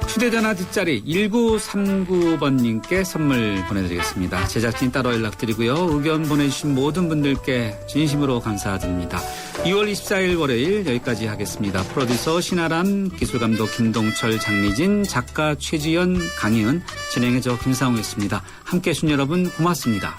Speaker 3: 휴대전화 뒷자리 1939번님께 선물 보내드리겠습니다. 제작진 따로 연락드리고요. 의견 보내주신 모든 분들께 진심으로 감사드립니다. 2월 24일 월요일 여기까지 하겠습니다. 프로듀서 신아람, 기술감독 김동철, 장미진, 작가 최지연, 강희은, 진행의 저 김상우였습니다. 함께해 주신 여러분 고맙습니다.